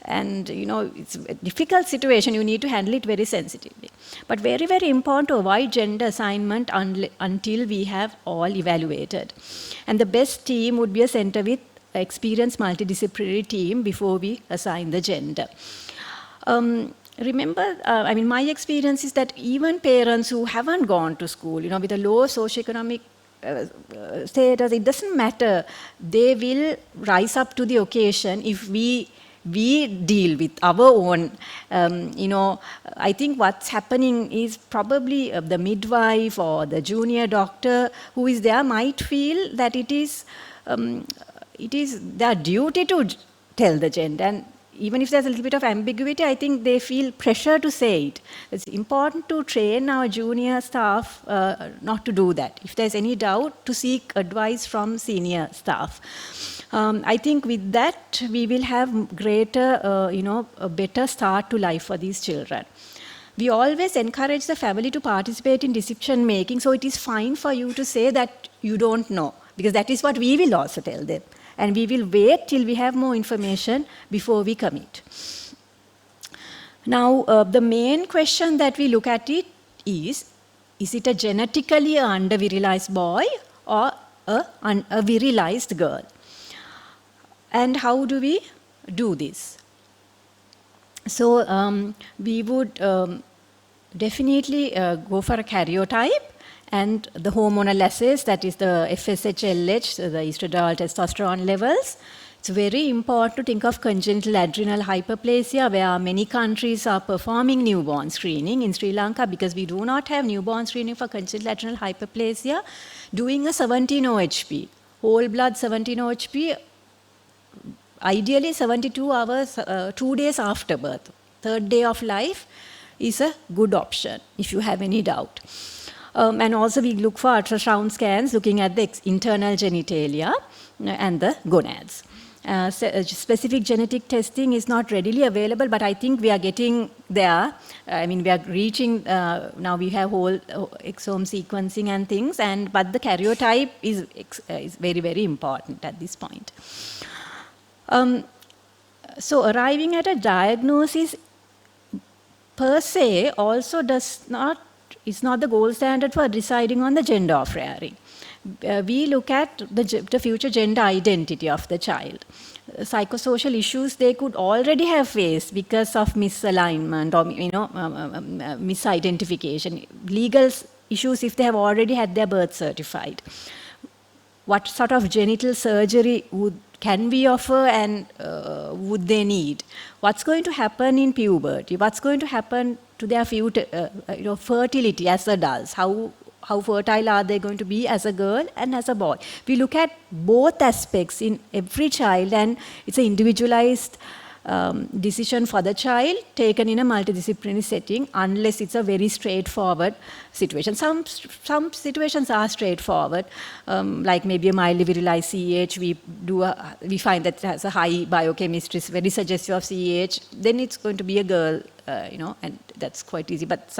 And, it's a difficult situation. You need to handle it very sensitively. But very, very important to avoid gender assignment until we have all evaluated. And the best team would be a center with experienced multidisciplinary team before we assign the gender. Remember, my experience is that even parents who haven't gone to school, with a low socioeconomic status, it doesn't matter. They will rise up to the occasion if we deal with our own. I think what's happening is probably the midwife or the junior doctor who is there might feel that it is their duty to tell the gender. And even if there's a little bit of ambiguity, I think they feel pressure to say it. It's important to train our junior staff not to do that. If there's any doubt, to seek advice from senior staff. I think with that, we will have greater, a better start to life for these children. We always encourage the family to participate in decision making, so it is fine for you to say that you don't know, because that is what we will also tell them. And we will wait till we have more information before we commit. Now, the main question that we look at is it a genetically under-virilized boy or a virilized girl? And how do we do this? So we would definitely go for a karyotype, and the hormonal assays, that is the FSH, LH, the estradiol, testosterone levels. It's very important to think of congenital adrenal hyperplasia, where many countries are performing newborn screening. In Sri Lanka, because we do not have newborn screening for congenital adrenal hyperplasia, doing a 17-OHP, whole blood 17-OHP, ideally 72 hours, 2 days after birth, third day of life, is a good option if you have any doubt. And also we look for ultrasound scans looking at the internal genitalia and the gonads. Specific genetic testing is not readily available, but I think we are getting there. We are reaching, now we have whole exome sequencing and things, but the karyotype is very, very important at this point. So arriving at a diagnosis per se also is not the gold standard for deciding on the gender of rearing. We look at the future gender identity of the child. Psychosocial issues they could already have faced because of misalignment or misidentification. Legal issues if they have already had their birth certified. What sort of genital surgery can we offer and would they need? What's going to happen in puberty? What's going to happen to their future, fertility as adults? How fertile are they going to be as a girl and as a boy? We look at both aspects in every child, and it's an individualized decision for the child taken in a multidisciplinary setting, unless it's a very straightforward situation. Some situations are straightforward, like maybe a mildly virilized CAH. We find that it has a high biochemistry, it's very suggestive of CAH. Then it's going to be a girl, and that's quite easy. But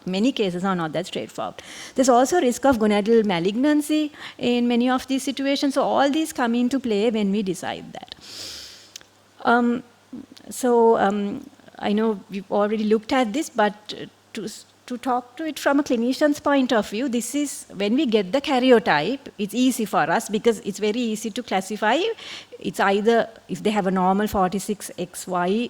many cases are not that straightforward. There's also risk of gonadal malignancy in many of these situations. So all these come into play when we decide that. I know we've already looked at this, but to talk to it from a clinician's point of view, this is when we get the karyotype, it's easy for us because it's very easy to classify. It's either if they have a normal 46XY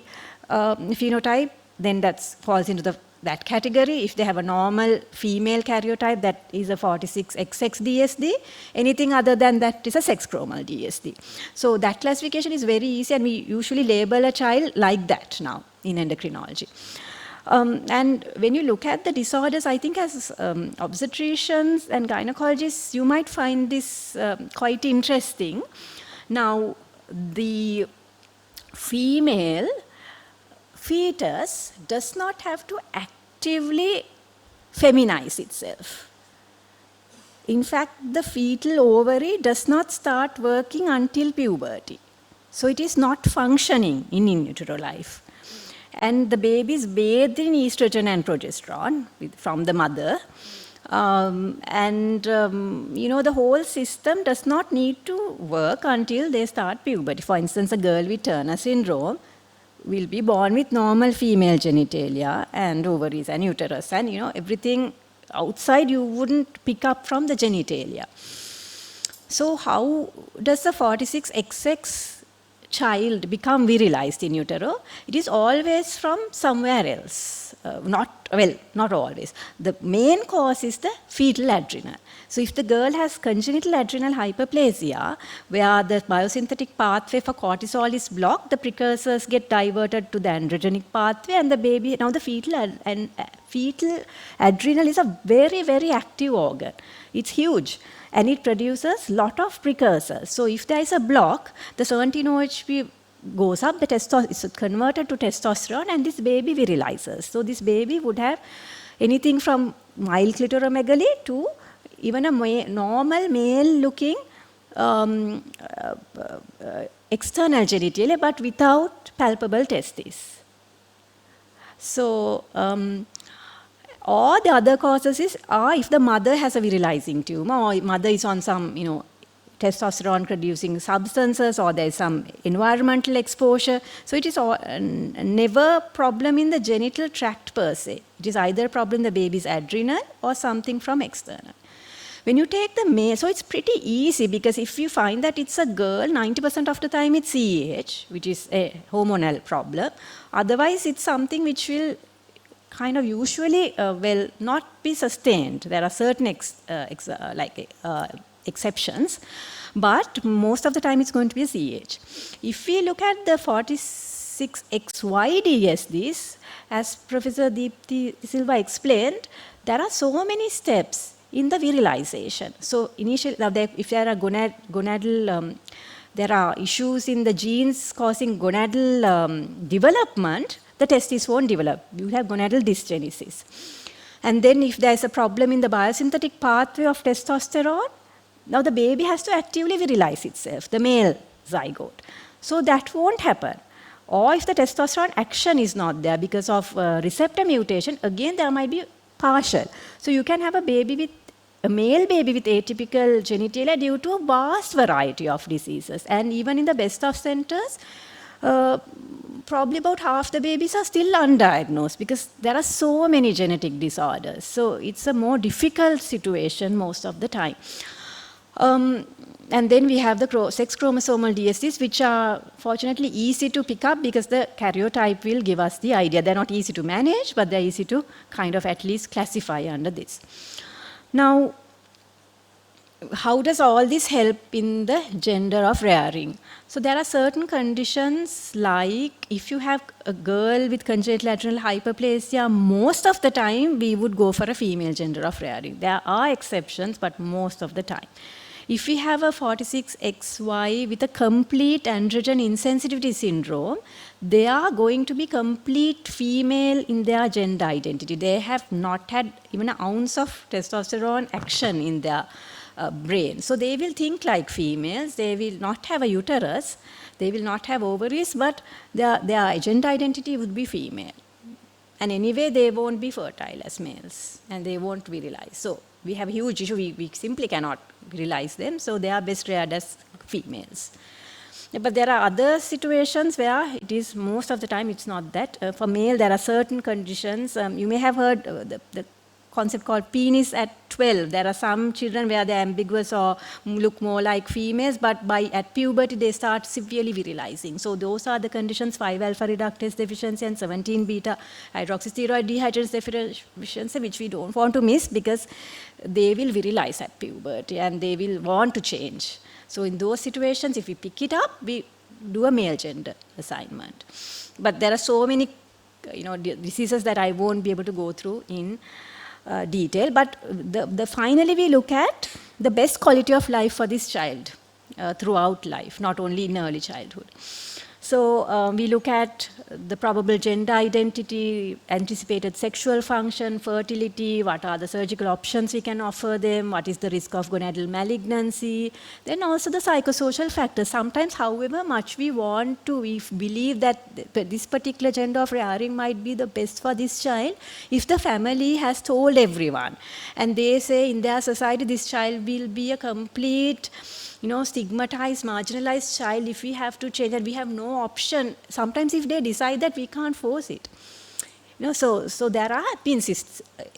phenotype, then that falls into that category. If they have a normal female karyotype, that is a 46XX DSD. Anything other than that is a sex chromal DSD. So that classification is very easy, and we usually label a child like that now in endocrinology. And when you look at the disorders, I think as obstetricians and gynecologists, you might find this quite interesting. Now, the female fetus does not have to actively feminize itself. In fact, the fetal ovary does not start working until puberty. So it is not functioning in utero life. And the baby is bathed in estrogen and progesterone from the mother. The whole system does not need to work until they start puberty. For instance, a girl with Turner syndrome will be born with normal female genitalia and ovaries and uterus, and everything outside you wouldn't pick up from the genitalia. So how does the 46XX child become virilized in utero? It is always from somewhere else. Not always. The main cause is the fetal adrenal. So if the girl has congenital adrenal hyperplasia, where the biosynthetic pathway for cortisol is blocked, the precursors get diverted to the androgenic pathway, and the baby, now the fetal adrenal is a very, very active organ. It's huge, and it produces a lot of precursors. So if there is a block, the 17-OHP goes up, is converted to testosterone, and this baby virilizes. So this baby would have anything from mild clitoromegaly to even a normal male-looking external genitalia, but without palpable testes. So, or the other causes are if the mother has a virilizing tumor, or mother is on some, testosterone-producing substances, or there is some environmental exposure. So it is never a problem in the genital tract per se. It is either a problem in the baby's adrenal or something from external. When you take the male, so it's pretty easy, because if you find that it's a girl, 90% of the time it's CAH, which is a hormonal problem. Otherwise, it's something which will kind of usually not be sustained. There are certain exceptions, but most of the time it's going to be a CAH. If we look at the 46XY DSDs, as Professor Deepti Silva explained, there are so many steps in the virilization. So initially, if there are there are issues in the genes causing gonadal development, the testes won't develop. You have gonadal dysgenesis. And then if there is a problem in the biosynthetic pathway of testosterone, now the baby has to actively virilize itself, the male zygote. So that won't happen. Or if the testosterone action is not there because of receptor mutation, again there might be partial. So you can have a male baby with atypical genitalia due to a vast variety of diseases. And even in the best of centers, probably about half the babies are still undiagnosed because there are so many genetic disorders. So it's a more difficult situation most of the time. And then we have the sex chromosomal DSDs, which are fortunately easy to pick up because the karyotype will give us the idea. They're not easy to manage, but they're easy to kind of at least classify under this. Now, how does all this help in the gender of rearing? So there are certain conditions, like if you have a girl with congenital adrenal hyperplasia, most of the time we would go for a female gender of rearing. There are exceptions, but most of the time. If we have a 46XY with a complete androgen insensitivity syndrome, they are going to be complete female in their gender identity. They have not had even an ounce of testosterone action in their brain. So they will think like females, they will not have a uterus, they will not have ovaries, but their gender identity would be female. And anyway, they won't be fertile as males, and they won't virilize. So we have a huge issue, we simply cannot virilize them, so they are best reared as females. But there are other situations where it is, most of the time it's not that. For male, there are certain conditions. You may have heard the concept called penis at 12. There are some children where they're ambiguous or look more like females, but at puberty they start severely virilizing. So those are the conditions: 5-alpha reductase deficiency and 17-beta hydroxysteroid dehydrogenase deficiency, which we don't want to miss because they will virilize at puberty and they will want to change. So in those situations, if we pick it up, we do a male gender assignment. But there are so many diseases that I won't be able to go through in detail, but finally we look at the best quality of life for this child throughout life, not only in early childhood. So we look at the probable gender identity, anticipated sexual function, fertility, what are the surgical options we can offer them, what is the risk of gonadal malignancy, then also the psychosocial factors. Sometimes, however much we want to, we believe that this particular gender of rearing might be the best for this child, if the family has told everyone, and they say in their society this child will be a complete stigmatized, marginalized child, if we have to change, and we have no option. Sometimes if they decide that, we can't force it. So there are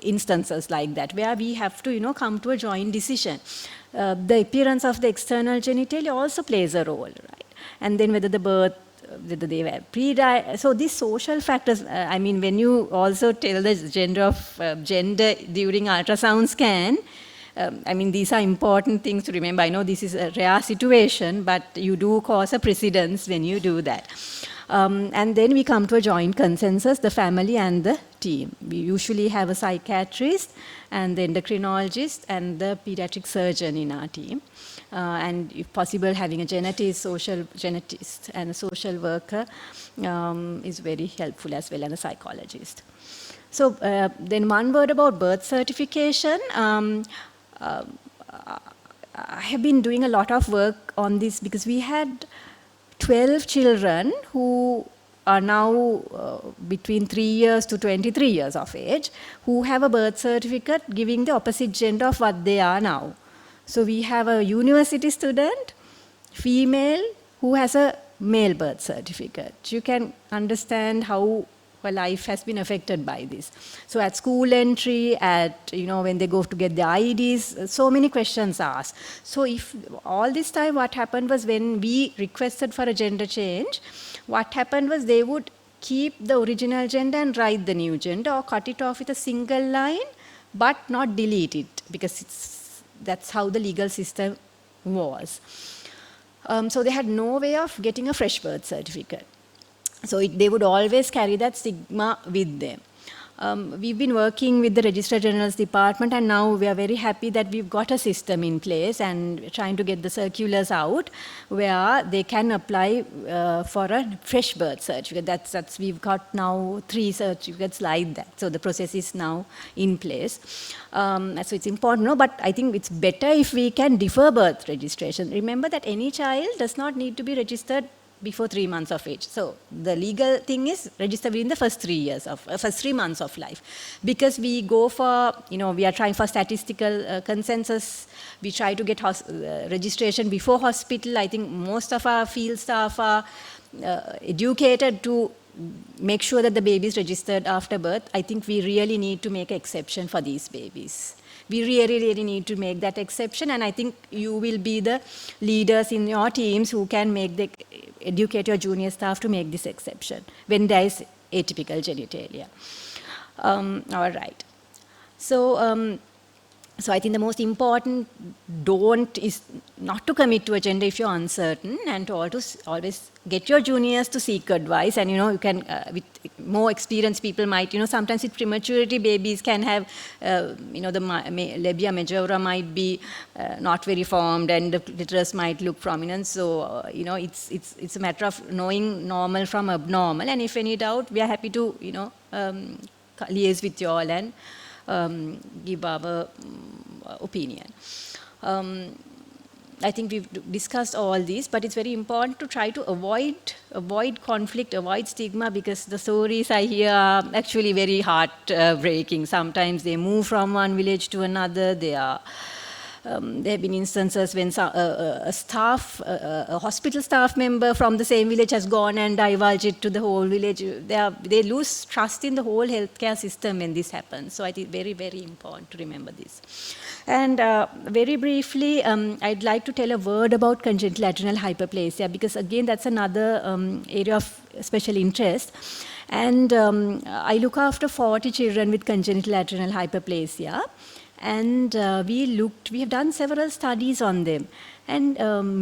instances like that where we have to come to a joint decision. The appearance of the external genitalia also plays a role, right? And then whether they were pre-diabetic. So these social factors, when you also tell the gender during ultrasound scan, these are important things to remember. I know this is a rare situation, but you do cause a precedence when you do that. And then we come to a joint consensus, the family and the team. We usually have a psychiatrist and the endocrinologist and the pediatric surgeon in our team. And if possible, having a genetist and a social worker is very helpful as well, and a psychologist. So then one word about birth certification. I have been doing a lot of work on this because we had 12 children who are now between 3 years to 23 years of age, who have a birth certificate giving the opposite gender of what they are now. So we have a university student, female, who has a male birth certificate. You can understand how her life has been affected by this. So at school entry, when they go to get the IDs, so many questions asked. So if all this time what happened was, when we requested for a gender change, what happened was they would keep the original gender and write the new gender, or cut it off with a single line but not delete it, because that's how the legal system was. So they had no way of getting a fresh birth certificate. So they would always carry that stigma with them. We've been working with the Registrar General's department, and now we are very happy that we've got a system in place and trying to get the circulars out where they can apply for a fresh birth certificate. We've got now 3 certificates like that. So the process is now in place. So it's important, but I think it's better if we can defer birth registration. Remember that any child does not need to be registered before 3 months of age. So the legal thing is register within the first 3 months of life. Because we go for, we are trying for statistical consensus. We try to get registration before hospital. I think most of our field staff are educated to make sure that the baby is registered after birth. I think we really need to make an exception for these babies. We really, really need to make that exception, and I think you will be the leaders in your teams who can educate your junior staff to make this exception when there is atypical genitalia. All right. So So I think the most important don't is not to commit to a gender if you're uncertain, and to always get your juniors to seek advice. And you can, with more experienced people might, sometimes with prematurity babies can have, the labia majora might be not very formed, and the clitoris might look prominent. So it's a matter of knowing normal from abnormal. And if any doubt, we are happy to liaise with you all and give our opinion. I think we've discussed all these, but it's very important to try to avoid conflict, avoid stigma, because the stories I hear are actually very heart-breaking. Sometimes they move from one village to another. There have been instances when a hospital staff member from the same village has gone and divulged it to the whole village. They lose trust in the whole healthcare system when this happens. So I think very, very important to remember this. And very briefly, I'd like to tell a word about congenital adrenal hyperplasia, because again, that's another area of special interest. And I look after 40 children with congenital adrenal hyperplasia. And we have done several studies on them. And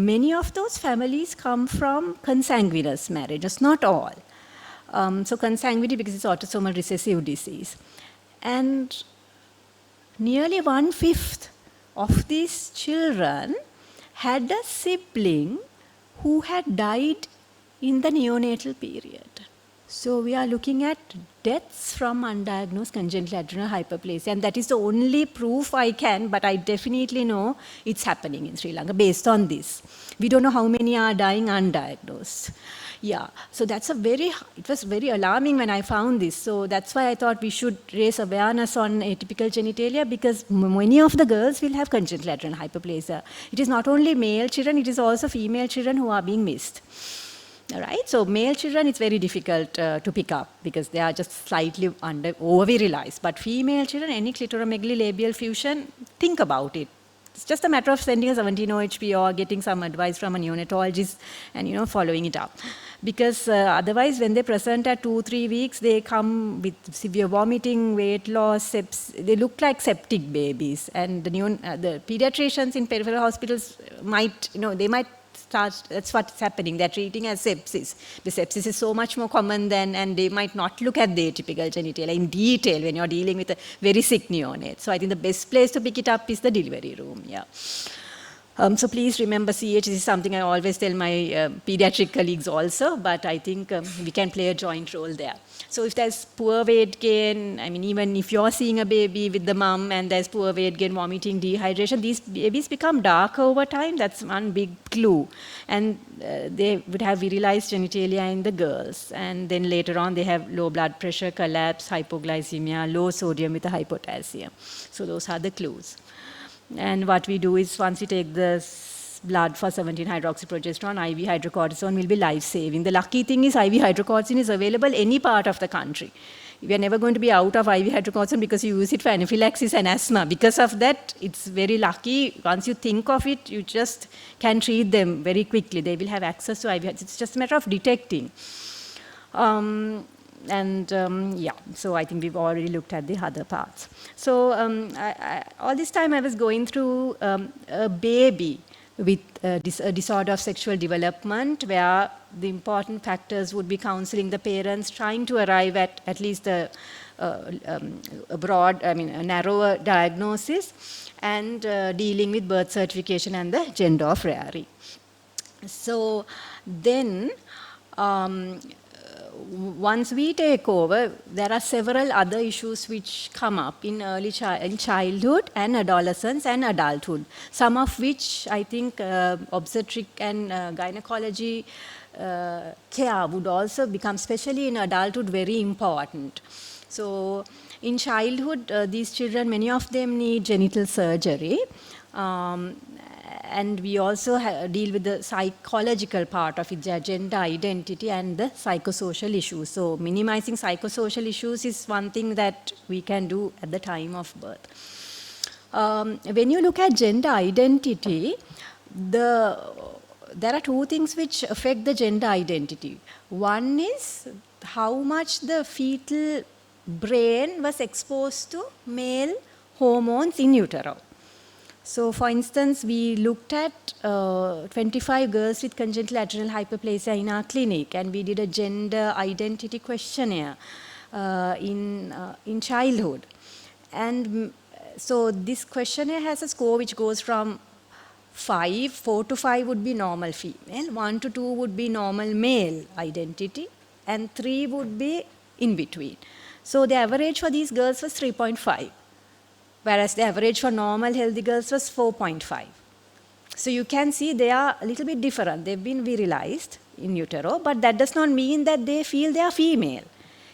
many of those families come from consanguineous marriages, not all. So consanguinity because it's autosomal recessive disease. And nearly 1/5 of these children had a sibling who had died in the neonatal period. So we are looking at deaths from undiagnosed congenital adrenal hyperplasia, and that is the only proof I can, but I definitely know it's happening in Sri Lanka based on this. We don't know how many are dying undiagnosed. Yeah, so it was very alarming when I found this. So that's why I thought we should raise awareness on atypical genitalia, because many of the girls will have congenital adrenal hyperplasia. It is not only male children, it is also female children who are being missed. All right, so male children, it's very difficult to pick up because they are just slightly over-virilized. But female children, any clitoromegaly labial fusion, think about it. It's just a matter of sending a 17-OHP or getting some advice from a neonatologist and following it up. Because otherwise, when they present at 2-3 weeks, they come with severe vomiting, weight loss, they look like septic babies. And the pediatricians in peripheral hospitals might, they might start, that's what's happening. They're treating as sepsis. The sepsis is so much more common and they might not look at the atypical genitalia in detail when you're dealing with a very sick neonate. So I think the best place to pick it up is the delivery room. Yeah. So please remember, CH is something I always tell my pediatric colleagues also, but I think we can play a joint role there. So if there's poor weight gain, I mean, even if you're seeing a baby with the mom and there's poor weight gain, vomiting, dehydration, these babies become darker over time. That's one big clue. And they would have virilized genitalia in the girls. And then later on, they have low blood pressure, collapse, hypoglycemia, low sodium with a hypotassium. So those are the clues. And what we do is, once we take the blood for 17-hydroxyprogesterone, IV hydrocortisone will be life-saving. The lucky thing is IV hydrocortisone is available any part of the country. We are never going to be out of IV hydrocortisone because you use it for anaphylaxis and asthma. Because of that, it's very lucky. Once you think of it, you just can treat them very quickly. They will have access to IV. It's just a matter of detecting. Yeah, so I think we've already looked at the other parts. So all this time I was going through a baby with a disorder of sexual development, where the important factors would be counseling the parents, trying to arrive at least a narrower diagnosis, and dealing with birth certification and the gender of rearing. So then, once we take over, there are several other issues which come up in early in childhood and adolescence and adulthood, some of which I think obstetric and gynecology care would also become, especially in adulthood, very important. So in childhood, these children, many of them need genital surgery. And we also deal with the psychological part of it, their gender identity and the psychosocial issues. So minimizing psychosocial issues is one thing that we can do at the time of birth. When you look at gender identity, there are two things which affect the gender identity. One is how much the fetal brain was exposed to male hormones in utero. So for instance, we looked at 25 girls with congenital adrenal hyperplasia in our clinic, and we did a gender identity questionnaire in childhood. And so this questionnaire has a score which goes from 4 to 5 would be normal female, 1 to 2 would be normal male identity, and 3 would be in between. So the average for these girls was 3.5. Whereas the average for normal healthy girls was 4.5. So you can see they are a little bit different. They've been virilized in utero, but that does not mean that they feel they are female.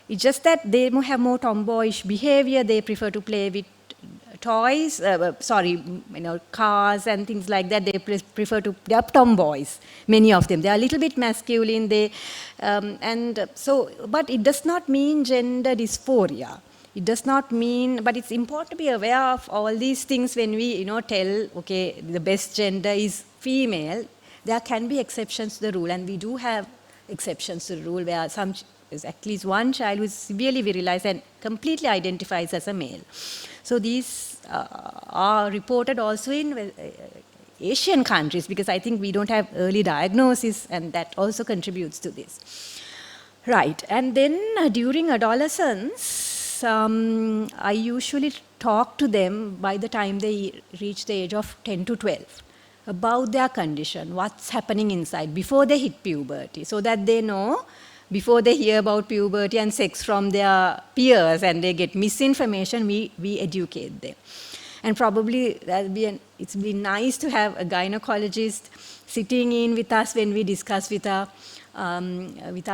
It's just that they have more tomboyish behavior. They prefer to play with toys, cars and things like that. They prefer to, they are tomboys, many of them. They are a little bit masculine. But it does not mean gender dysphoria. It does not mean, but it's important to be aware of all these things when we, tell, okay, the best gender is female. There can be exceptions to the rule, and we do have exceptions to the rule where there's at least one child who is severely virilized and completely identifies as a male. So these are reported also in Asian countries, because I think we don't have early diagnosis, and that also contributes to this. Right, and then during adolescence, I usually talk to them by the time they reach the age of 10 to 12 about their condition, what's happening inside before they hit puberty, so that they know before they hear about puberty and sex from their peers and they get misinformation, we educate them. And probably it's been nice to have a gynecologist sitting in with us when we discuss with our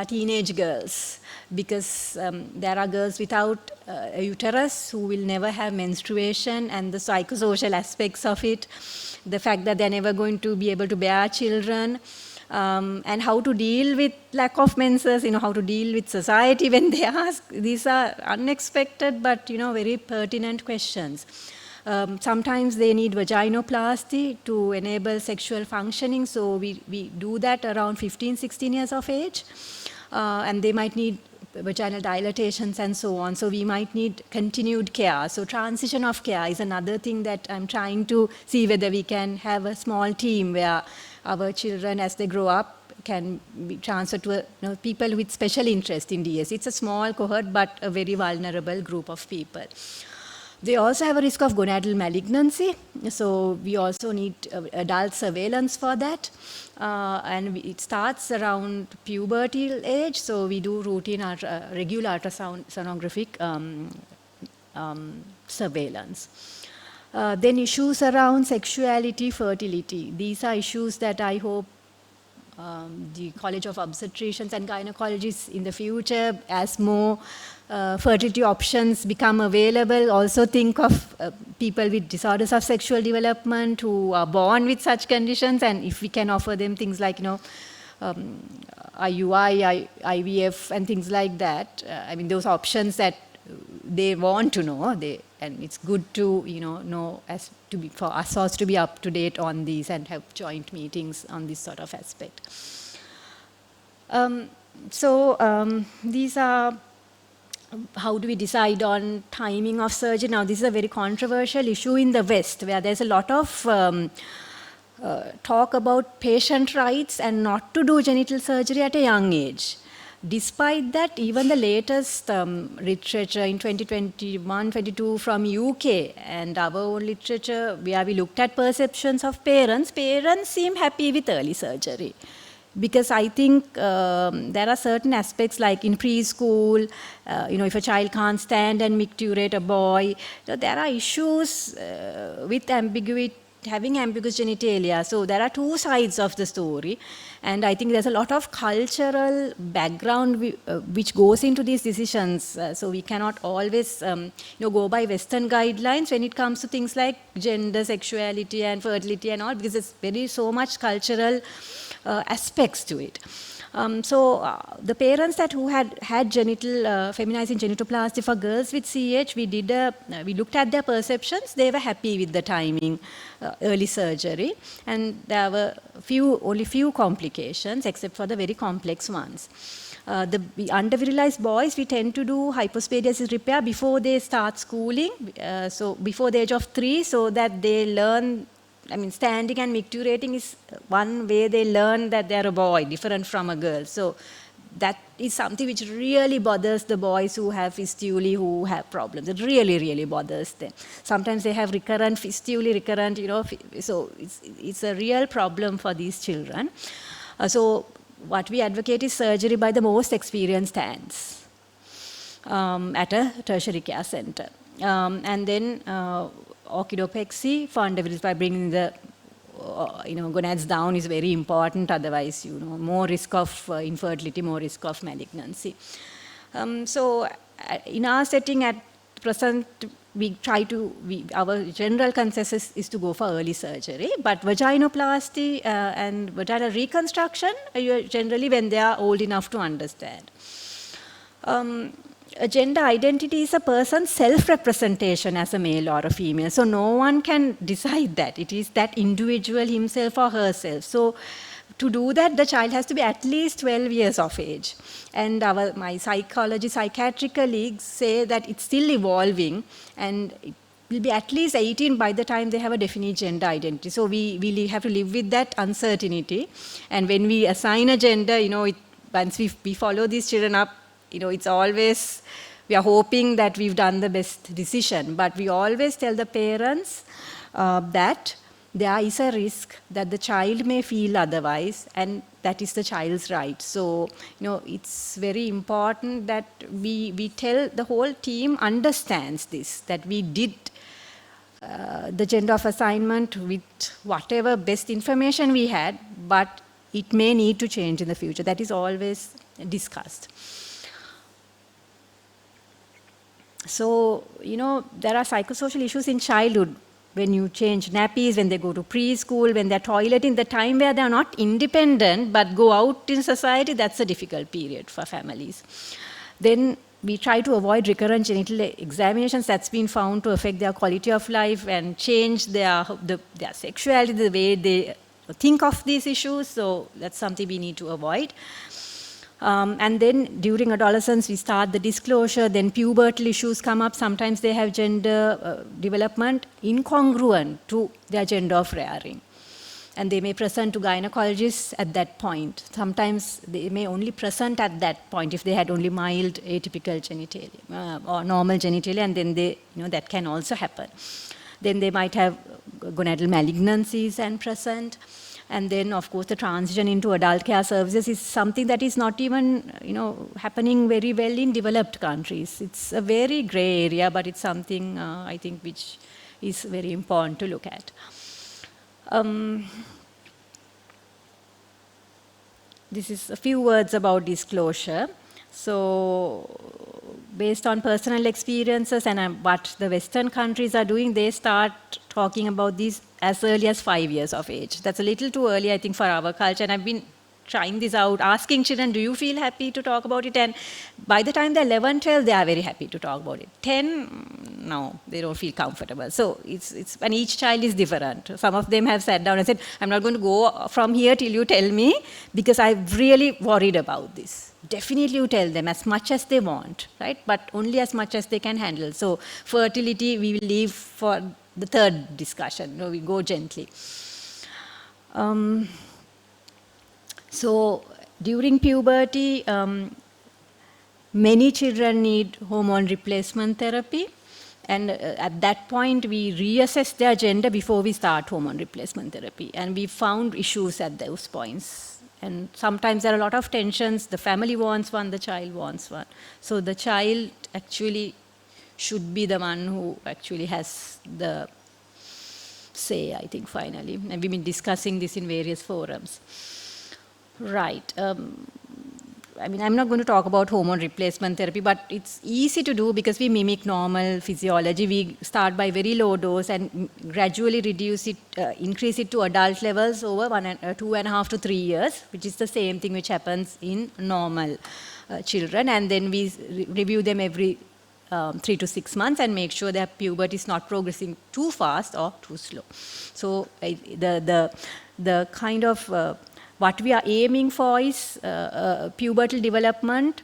teenage girls, because there are girls without a uterus who will never have menstruation, and the psychosocial aspects of it, the fact that they're never going to be able to bear children, and how to deal with lack of menses, how to deal with society when they ask. These are unexpected but very pertinent questions. Sometimes they need vaginoplasty to enable sexual functioning, so we do that around 15, 16 years of age, and they might need vaginal dilatations and so on, so we might need continued care. So transition of care is another thing that I'm trying to see whether we can have a small team where our children, as they grow up, can be transferred to people with special interest in DS. It's a small cohort, but a very vulnerable group of people. They also have a risk of gonadal malignancy, so we also need adult surveillance for that. And it starts around puberty age, so we do routine regular ultrasonographic surveillance. Then issues around sexuality, fertility. These are issues that I hope the College of Obstetricians and Gynecologists in the future, as more fertility options become available, also think of people with disorders of sexual development who are born with such conditions, and if we can offer them things like IUI, IVF and things like that. I mean, those options that they want to know, and it's good to know for us also to be up to date on these and have joint meetings on this sort of aspect. These are how do we decide on timing of surgery. Now, this is a very controversial issue in the West, where there's a lot of talk about patient rights and not to do genital surgery at a young age. Despite that, even the latest literature in 2021-22 from UK and our own literature, where we looked at perceptions of parents seem happy with early surgery. Because I think there are certain aspects, like in preschool, if a child can't stand and micturate a boy, there are issues with ambiguity, having ambiguous genitalia. So there are two sides of the story, and I think there's a lot of cultural background which goes into these decisions. So we cannot always go by Western guidelines when it comes to things like gender, sexuality and fertility and all, because there's so much cultural aspects to it. The parents who had feminizing genitoplasty for girls with CH, we looked at their perceptions. They were happy with the timing, early surgery, and there were only few complications, except for the very complex ones. The under-virilized boys, we tend to do hypospadias repair before they start schooling, so before the age of 3, so that they learn, standing and micturating is one way they learn that they're a boy, different from a girl. So that is something which really bothers the boys who have fistulae, who have problems. It really, really bothers them. Sometimes they have recurrent fistulae, so it's a real problem for these children. So what we advocate is surgery by the most experienced hands at a tertiary care center. And then orchidopexy for under-virilized by bringing the gonads down is very important, otherwise, more risk of infertility, more risk of malignancy. So in our setting at present, our general consensus is to go for early surgery, but vaginoplasty and vaginal reconstruction generally when they are old enough to understand. A gender identity is a person's self-representation as a male or a female. So no one can decide that. It is that individual himself or herself. So to do that, the child has to be at least 12 years of age. And my psychiatric colleagues say that it's still evolving, and it will be at least 18 by the time they have a definite gender identity. So we have to live with that uncertainty. And when we assign a gender, once we follow these children up, it's always, we are hoping that we've done the best decision. But we always tell the parents that there is a risk that the child may feel otherwise, and that is the child's right. So, it's very important that we tell the whole team understands this, that we did the gender of assignment with whatever best information we had, but it may need to change in the future. That is always discussed. So, there are psychosocial issues in childhood. When you change nappies, when they go to preschool, when they're toileting, the time where they're not independent but go out in society, that's a difficult period for families. Then we try to avoid recurrent genital examinations. That's been found to affect their quality of life and change their sexuality, the way they think of these issues. So that's something we need to avoid. And then during adolescence, we start the disclosure, then pubertal issues come up. Sometimes they have gender development incongruent to their gender of rearing. And they may present to gynecologists at that point. Sometimes they may only present at that point if they had only mild atypical genitalia or normal genitalia, and then that can also happen. Then they might have gonadal malignancies and present. And then, of course, the transition into adult care services is something that is not even, happening very well in developed countries. It's a very gray area, but it's something, I think, which is very important to look at. This is a few words about disclosure. So, based on personal experiences and what the Western countries are doing, they start talking about these as early as 5 years of age. That's a little too early, I think, for our culture. And I've been trying this out, asking children, do you feel happy to talk about it? And by the time they're 11, 12, they are very happy to talk about it. 10, no, they don't feel comfortable. So and each child is different. Some of them have sat down and said, I'm not going to go from here till you tell me, because I'm really worried about this. Definitely you tell them as much as they want, right? But only as much as they can handle. So fertility, we will leave for the third discussion. We go gently. So during puberty, many children need hormone replacement therapy. And at that point, we reassess their gender before we start hormone replacement therapy. And we found issues at those points. And sometimes there are a lot of tensions. The family wants one, the child wants one. So the child actually should be the one who actually has the say, I think, finally. And we've been discussing this in various forums. Right. I'm not going to talk about hormone replacement therapy, but it's easy to do because we mimic normal physiology. We start by very low dose and gradually reduce it, increase it to adult levels over 2.5 to 3 years, which is the same thing which happens in normal children. And then we review them every 3 to 6 months and make sure that puberty is not progressing too fast or too slow. So the kind of what we are aiming for is pubertal development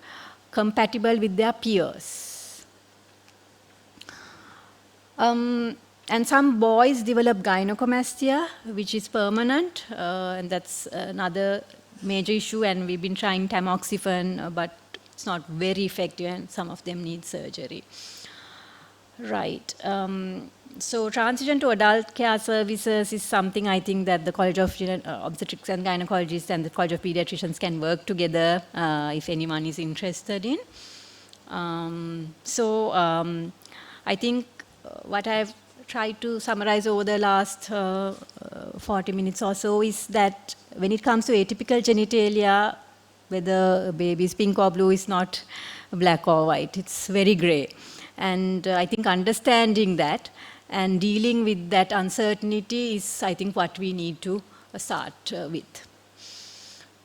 compatible with their peers. And some boys develop gynecomastia, which is permanent, and that's another major issue, and we've been trying tamoxifen, but it's not very effective, and some of them need surgery. Right. So transition to adult care services is something I think that the College of Obstetrics and Gynecologists and the College of Pediatricians can work together if anyone is interested in. I think what I've tried to summarize over the last 40 minutes or so is that when it comes to atypical genitalia, whether a baby is pink or blue is not black or white, it's very gray. And I think understanding that and dealing with that uncertainty is, I think, what we need to start with.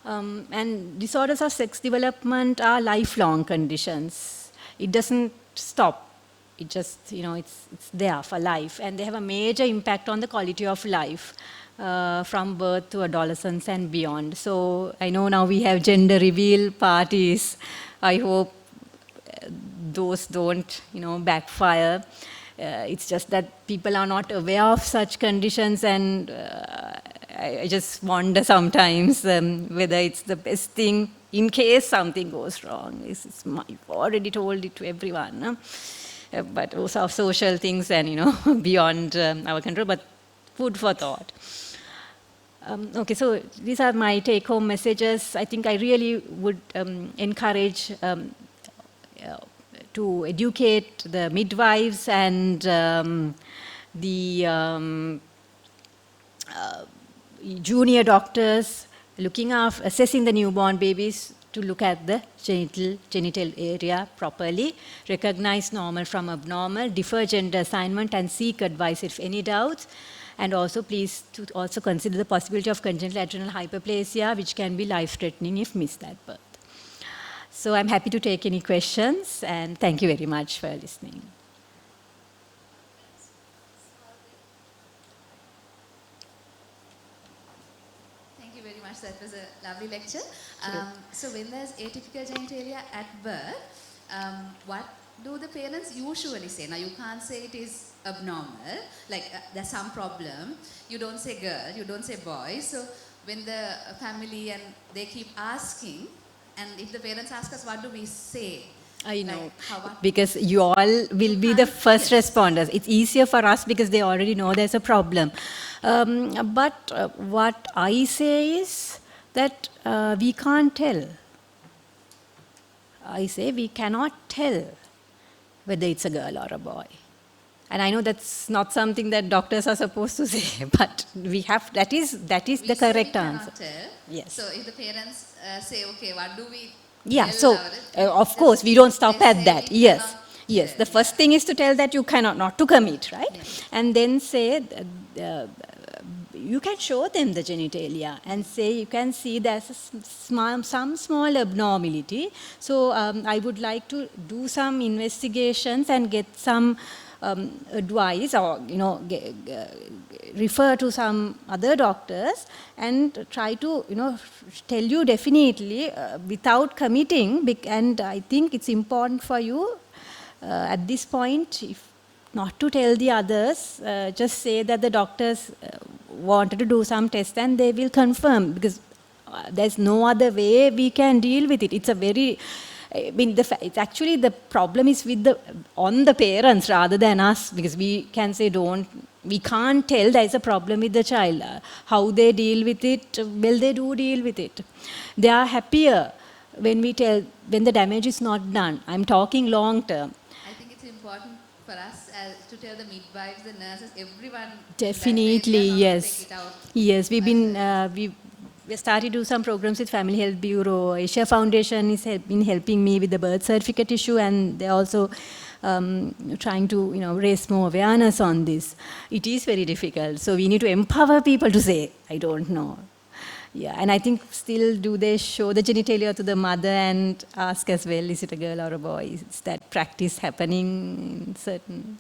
And disorders of sex development are lifelong conditions. It doesn't stop. It just, it's there for life. And they have a major impact on the quality of life from birth to adolescence and beyond. So I know now we have gender reveal parties. I hope those don't, backfire. It's just that people are not aware of such conditions, and I just wonder sometimes whether it's the best thing in case something goes wrong. I've already told it to everyone, but also of social things and beyond our control, but food for thought. Okay, so these are my take-home messages. I think I really would encourage to educate the midwives and the junior doctors looking after, assessing the newborn babies, to look at the genital area properly, recognize normal from abnormal, differ gender assignment, and seek advice if any doubts. And also, please to also consider the possibility of congenital adrenal hyperplasia, which can be life-threatening if missed at birth. So I'm happy to take any questions, and thank you very much for listening. Thank you very much. That was a lovely lecture. So when there's atypical genitalia at birth, what do the parents usually say? Now, you can't say it is abnormal, like there's some problem. You don't say girl, you don't say boy. So when the family and they keep asking, and if the parents ask us, what do we say? I know, because you all will be the first responders. It's easier for us because they already know there's a problem. But what I say is that we can't tell. I say we cannot tell whether it's a girl or a boy. And I know that's not something that doctors are supposed to say, but we have, that is the correct answer. Tell. Yes. So if the parents say, okay, what do we Yeah, so of course we don't stop at that. Yes, yes. The first thing is to tell that you cannot, not to commit, right? Yes. And then say, you can show them the genitalia and say you can see there's some small abnormality. So I would like to do some investigations and get some advice, or refer to some other doctors and try to tell you definitely without committing. And I think it's important for you at this point, if not to tell the others, just say that the doctors wanted to do some tests and they will confirm, because there's no other way we can deal with it. It's a very, it's actually the problem is on the parents rather than us, because we can say we can't tell there's a problem with the child. How they deal with it, well, they do deal with it. They are happier when the damage is not done. I'm talking long term. I think it's important for us to tell the midwives, the nurses, everyone. Definitely, yes. Yes, we started to do some programs with Family Health Bureau. Asia Foundation has been helping me with the birth certificate issue, and they're also trying to raise more awareness on this. It is very difficult, so we need to empower people to say, I don't know. Yeah, and I think still do they show the genitalia to the mother and ask as well, is it a girl or a boy? Is that practice happening in certain...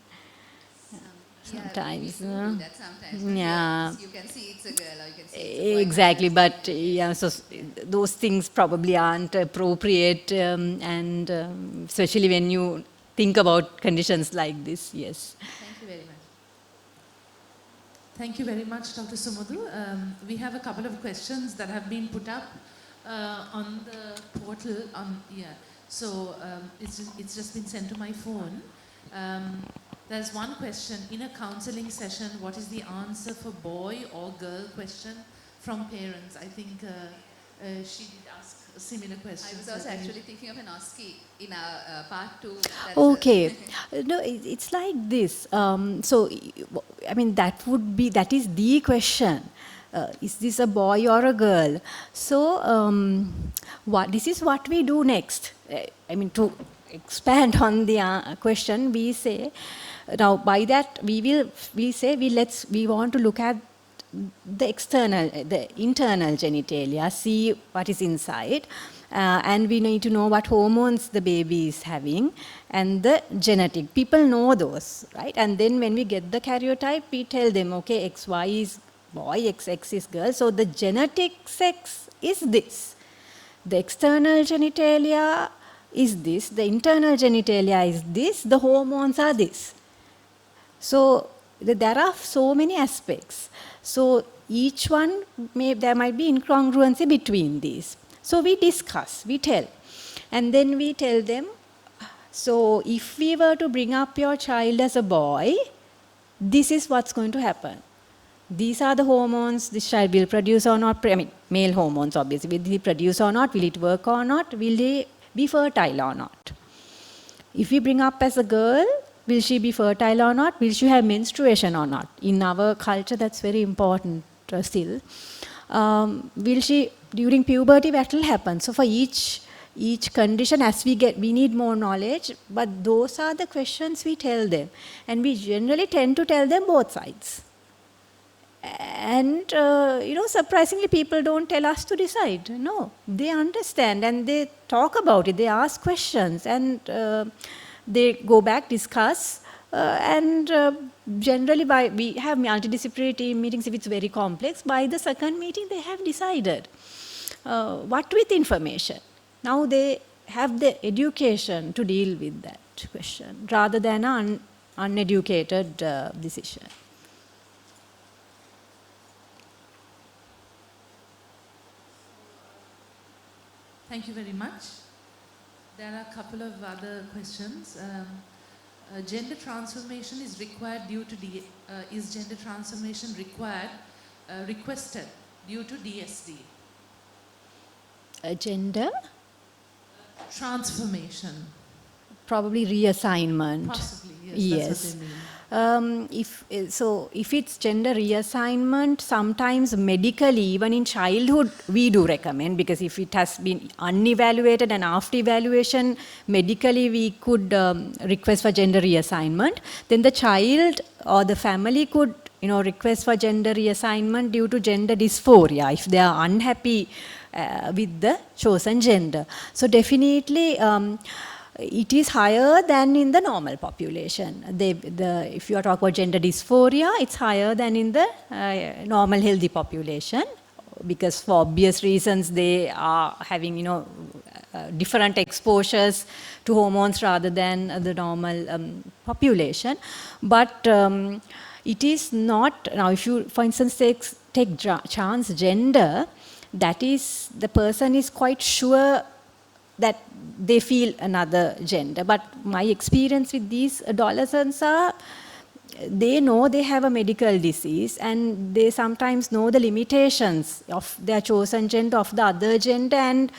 sometimes. Yeah, we do that sometimes. But Yeah. you can see it's a girl or you can see it's a boy. Exactly, but yeah, so those things probably aren't appropriate, and especially when you think about conditions like this, yes. Thank you very much. Thank you very much, Dr. Sumudhu. We have a couple of questions that have been put up on the portal. So it's just been sent to my phone. There's one question. In a counseling session, what is the answer for boy or girl question from parents? I think she did ask a similar question. I was also actually thinking of an OSCE in our part 2. Okay, no, it's like this. So, I mean, that is the question. Is this a boy or a girl? So, this is what we do next. I mean, to expand on the question, we say, now by that we want to look at the internal genitalia, see what is inside, and we need to know what hormones the baby is having, and the genetic. People know those, right? And then when we get the karyotype, we tell them, okay, XY is boy, XX is girl. So the genetic sex is this. The external genitalia is this. The internal genitalia is this. The hormones are this. So there are so many aspects. So each one, there might be incongruency between these. So we discuss, we tell. And then we tell them, so if we were to bring up your child as a boy, this is what's going to happen. These are the hormones this child will produce or not. I mean, male hormones obviously. Will he produce or not? Will it work or not? Will he be fertile or not? If we bring up as a girl, will she be fertile or not? Will she have menstruation or not? In our culture, that's very important still. Will she, during puberty, what will happen? So for each condition, as we need more knowledge, but those are the questions we tell them. And we generally tend to tell them both sides. And, surprisingly, people don't tell us to decide. No, they understand and they talk about it. They ask questions and they go back, discuss, and generally we have multidisciplinary team meetings if it's very complex. By the second meeting, they have decided what with information. Now they have the education to deal with that question rather than an uneducated decision. Thank you very much. There are a couple of other questions. Gender transformation is required due to is gender transformation requested due to DSD? Gender? Transformation. Probably reassignment. Possibly, yes. Yes. That's what they mean. If it's gender reassignment, sometimes medically, even in childhood, we do recommend, because if it has been unevaluated and after evaluation, medically we could request for gender reassignment. Then the child or the family could request for gender reassignment due to gender dysphoria if they are unhappy with the chosen gender. So definitely, it is higher than in the normal population. If you are talking about gender dysphoria, it's higher than in the normal healthy population, because for obvious reasons they are having different exposures to hormones rather than the normal population. But it is not, now if you for instance take transgender, that is, the person is quite sure that they feel another gender. But my experience with these adolescents are, they know they have a medical disease and they sometimes know the limitations of their chosen gender, of the other gender, and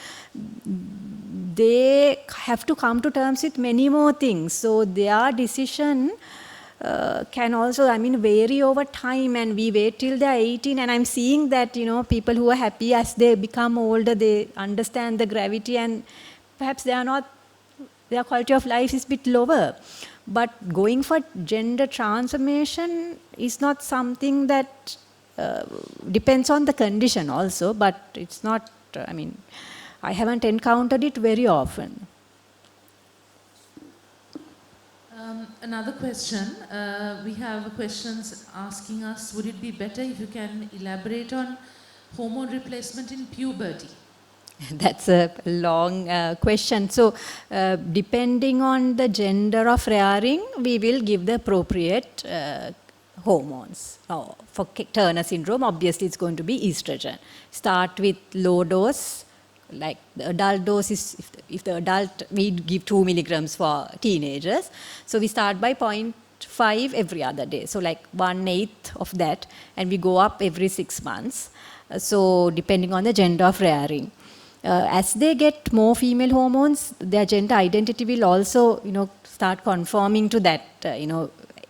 they have to come to terms with many more things. So their decision can also, vary over time, and we wait till they're 18, and I'm seeing that, people who are happy as they become older, they understand the gravity, and perhaps their quality of life is a bit lower. But going for gender transformation is not something that depends on the condition also, but it's not, I haven't encountered it very often. Another question. We have questions asking us, would it be better if you can elaborate on hormone replacement in puberty? That's a long question. So, depending on the gender of rearing, we will give the appropriate hormones. For Turner syndrome, obviously it's going to be estrogen. Start with low dose, like the adult dose is, if the adult, we give 2 milligrams for teenagers. So we start by 0.5 every other day. So like 1/8 of that, and we go up every 6 months. So depending on the gender of rearing. As they get more female hormones, their gender identity will also, start conforming to that,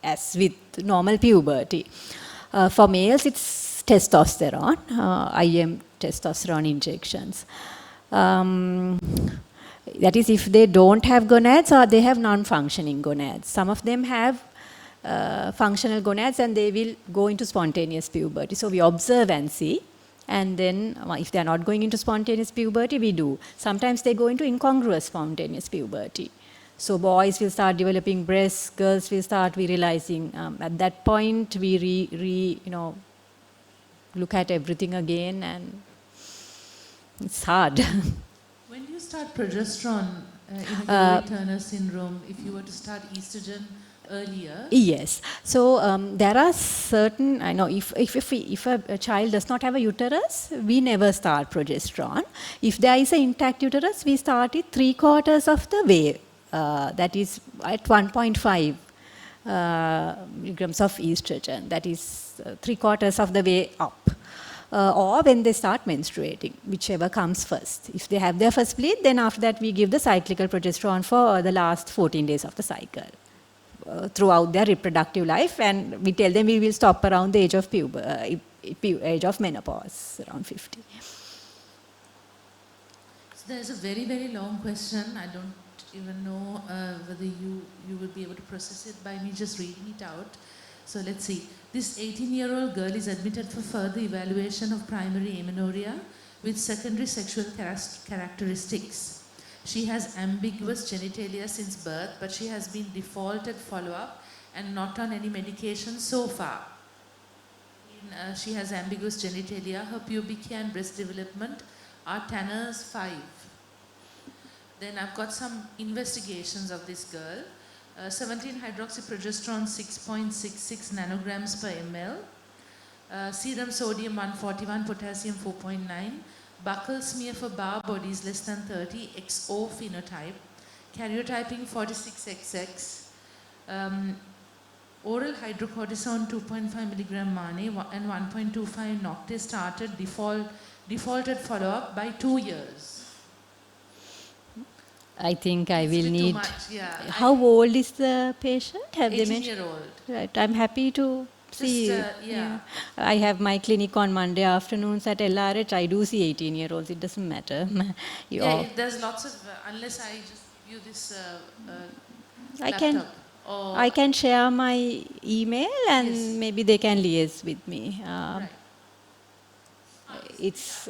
as with normal puberty. For males, it's testosterone, IM testosterone injections. That is if they don't have gonads or they have non-functioning gonads. Some of them have functional gonads and they will go into spontaneous puberty. So we observe and see. And then if they are not going into spontaneous puberty, we do. Sometimes they go into incongruous spontaneous puberty. So boys will start developing breasts, girls will start virilizing. At that point, we look at everything again, and it's hard. When do you start progesterone in a Turner syndrome if you were to start estrogen earlier? Yes. So there are certain, I know if a child does not have a uterus, we never start progesterone. If there is an intact uterus, we start it 3/4 of the way. That is at 1.5 milligrams of estrogen. That is 3/4 of the way up. Or when they start menstruating, whichever comes first. If they have their first bleed, then after that we give the cyclical progesterone for the last 14 days of the cycle. Throughout their reproductive life, and we tell them we will stop around the age of age of menopause, around 50. So there's a very, very long question. I don't even know whether you will be able to process it by me just reading it out. So let's see. This 18-year-old girl is admitted for further evaluation of primary amenorrhea with secondary sexual characteristics. She has ambiguous genitalia since birth, but she has been defaulted follow-up and not on any medication so far. She has ambiguous genitalia. Her pubic hair and breast development are Tanner's 5. Then I've got some investigations of this girl. 17-hydroxyprogesterone 6.66 nanograms per ml. Serum sodium 141, potassium 4.9. Buccal smear for Barr bodies less than 30, XO phenotype. Karyotyping 46XX. Oral hydrocortisone 2.5 milligram Mane and 1.25 Nocte started defaulted follow-up by 2 years. I think I It's will a bit need. too much, yeah. How old is the patient? Have they mentioned? 18-year-old. Right. I'm happy to see. Yeah. I have my clinic on Monday afternoons at LRH. I do see 18-year-olds. It doesn't matter. There's lots of, unless I just give you this I laptop. Or, I can share my email and Yes. maybe they can liaise with me. right. It's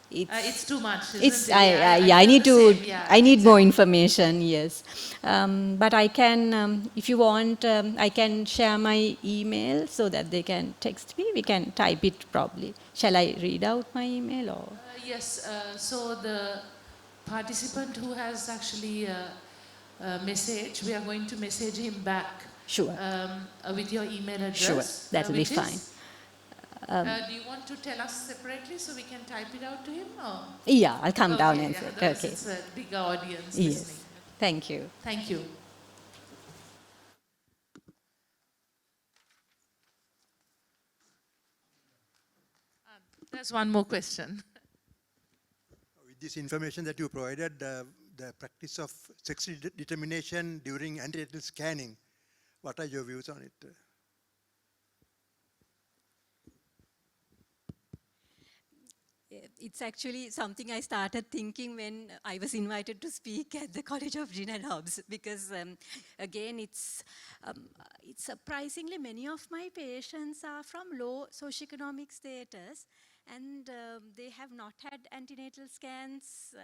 It's too much, isn't it's it? I feel need the to same, yeah, I need more information. Yes, but I can if you want I can share my email so that they can text me. We can type it probably. Shall I read out my email or? Yes, so the participant who has actually message, we are going to message him back. Sure. With your email address. Sure, that will be which is, fine. do you want to tell us separately so we can type it out to him? Or? Yeah, I'll come down and yeah, say. otherwise Okay. It's a bigger audience Yes. listening. Thank you. Thank you. There's one more question. With this information that you provided, the practice of sex determination during antenatal scanning, what are your views on it? It's actually something I started thinking when I was invited to speak at the College of Gin and Herbs, because again, it's surprisingly many of my patients are from low socioeconomic status, and they have not had antenatal scans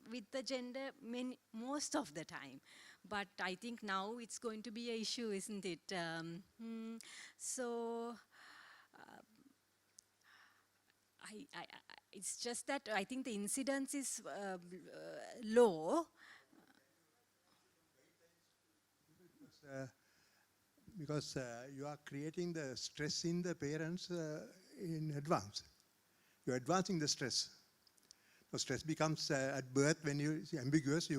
with the gender most of the time. but I think now it's going to be an issue, isn't it? So it's just that I think the incidence is low. Because you are creating the stress in the parents in advance. You're advancing the stress. So stress becomes at birth when you see ambiguous,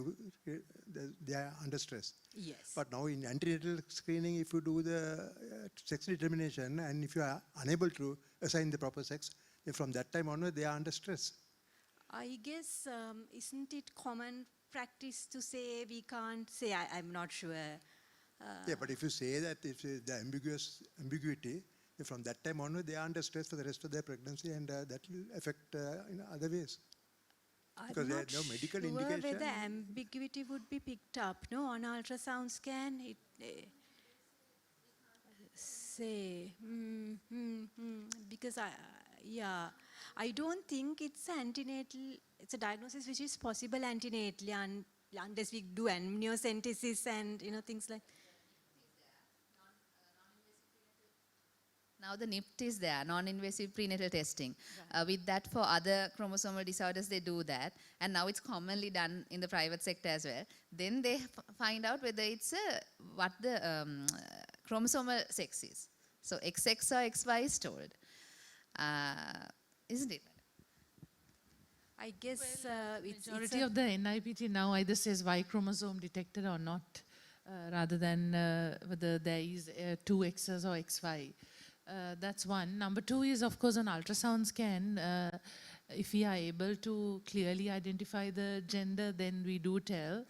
they are under stress. Yes. But now in antenatal screening, if you do the sex determination and if you are unable to assign the proper sex, then from that time onward, they are under stress. I guess, isn't it common practice to say we can't say, I'm not sure. Yeah, but if you say that if the ambiguity, then from that time onward, they are under stress for the rest of their pregnancy, and that will affect in other ways. Because I'm there not are no medical sure indication. whether ambiguity would be picked up, no, on ultrasound scan. Because I don't think it's antenatal. It's a diagnosis which is possible antenatally unless we do amniocentesis and things like. Now the NIPT is there, non-invasive prenatal testing. With that, for other chromosomal disorders, they do that. And now it's commonly done in the private sector as well. Then they find out whether it's what the chromosomal sex is. So XX or XY is told. Isn't it? I guess it's Majority of the NIPT now either says Y chromosome detected or not, rather than whether there is 2 X's or XY. That's one. Number two is, of course, on ultrasound scan, if we are able to clearly identify the gender, then we do tell.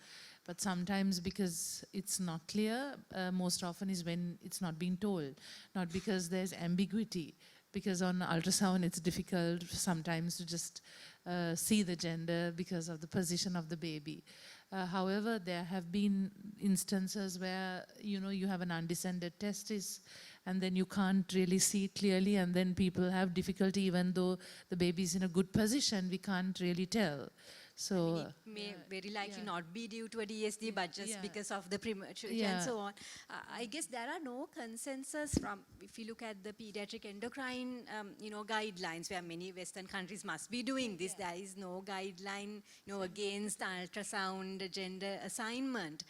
But sometimes because it's not clear, most often is when it's not being told, not because there's ambiguity. Because on ultrasound, it's difficult sometimes to just see the gender because of the position of the baby. However, there have been instances where, you have an undescended testis, and then you can't really see clearly, and then people have difficulty even though the baby is in a good position, we can't really tell. So it may very likely not be due to a DSD, but just because of the prematurity Yeah. and so on. I guess there are no consensus from, if you look at the pediatric endocrine, guidelines, where many Western countries must be doing this. There is no guideline, against ultrasound gender assignment.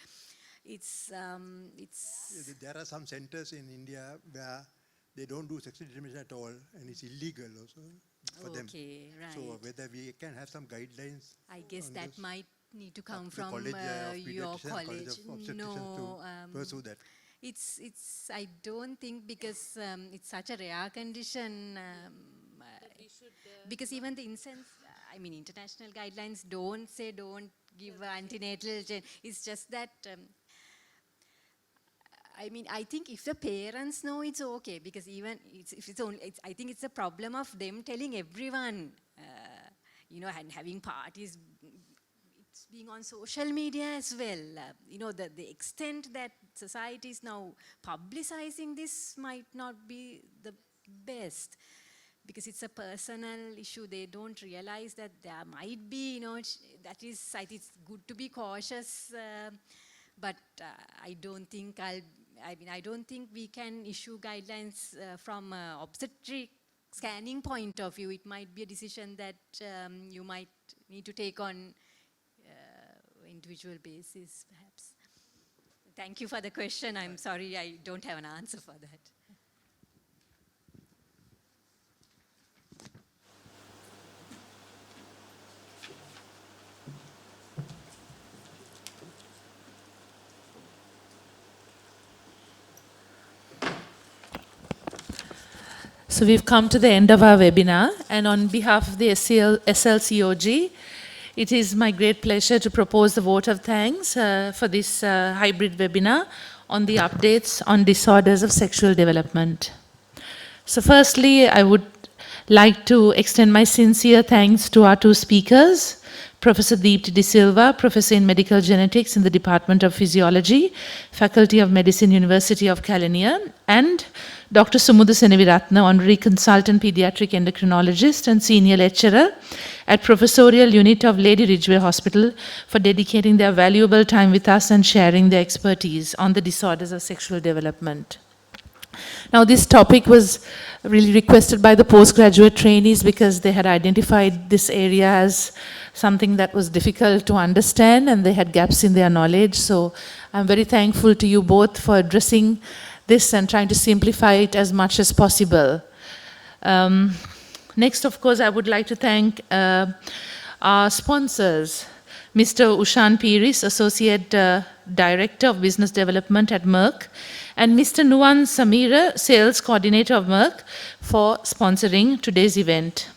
There are some centers in India where they don't do sex determination at all, and it's illegal also for them. Okay, right. So whether we can have some guidelines. I guess on that this, might need to come the from college of your pediatricians, college. of obstetricians to pursue that. It's. I don't think, because it's such a rare condition. Because even the international guidelines don't give antenatal. It's just that. I think if the parents know, it's okay, because even I think it's a problem of them telling everyone, and having parties. It's being on social media as well. The extent that society is now publicizing this might not be the best, because it's a personal issue. They don't realize that there might be, that is, I think it's good to be cautious. But I don't think I don't think we can issue guidelines from obstetric scanning point of view. It might be a decision that you might need to take on individual basis, perhaps. Thank you for the question. I'm sorry I don't have an answer for that. So we've come to the end of our webinar, and on behalf of the SLCOG, it is my great pleasure to propose the vote of thanks for this hybrid webinar on the updates on disorders of sexual development. So firstly, I would like to extend my sincere thanks to our two speakers, Professor Deepti De Silva, Professor in Medical Genetics in the Department of Physiology, Faculty of Medicine, University of California, and Dr. Sumudha Seneviratna, Honorary Consultant Pediatric Endocrinologist and Senior Lecturer at Professorial Unit of Lady Ridgeway Hospital, for dedicating their valuable time with us and sharing their expertise on the disorders of sexual development. Now, this topic was really requested by the postgraduate trainees because they had identified this area as something that was difficult to understand and they had gaps in their knowledge. So I'm very thankful to you both for addressing this and trying to simplify it as much as possible. Next, of course, I would like to thank our sponsors, Mr. Ushan Piris, Associate Director of Business Development at Merck, and Mr. Nuwan Samira, Sales Coordinator of Merck, for sponsoring today's event.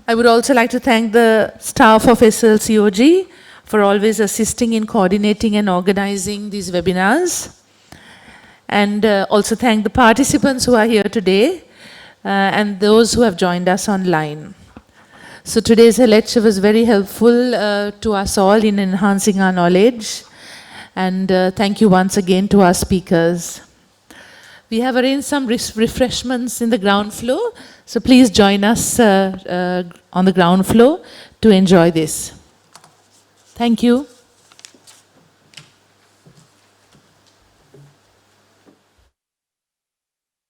I would also like to thank the staff of SLCOG for always assisting in coordinating and organizing these webinars. And also thank the participants who are here today and those who have joined us online. So today's lecture was very helpful to us all in enhancing our knowledge. And thank you once again to our speakers. We have arranged some refreshments in the ground floor, so please join us on the ground floor to enjoy this. Thank you.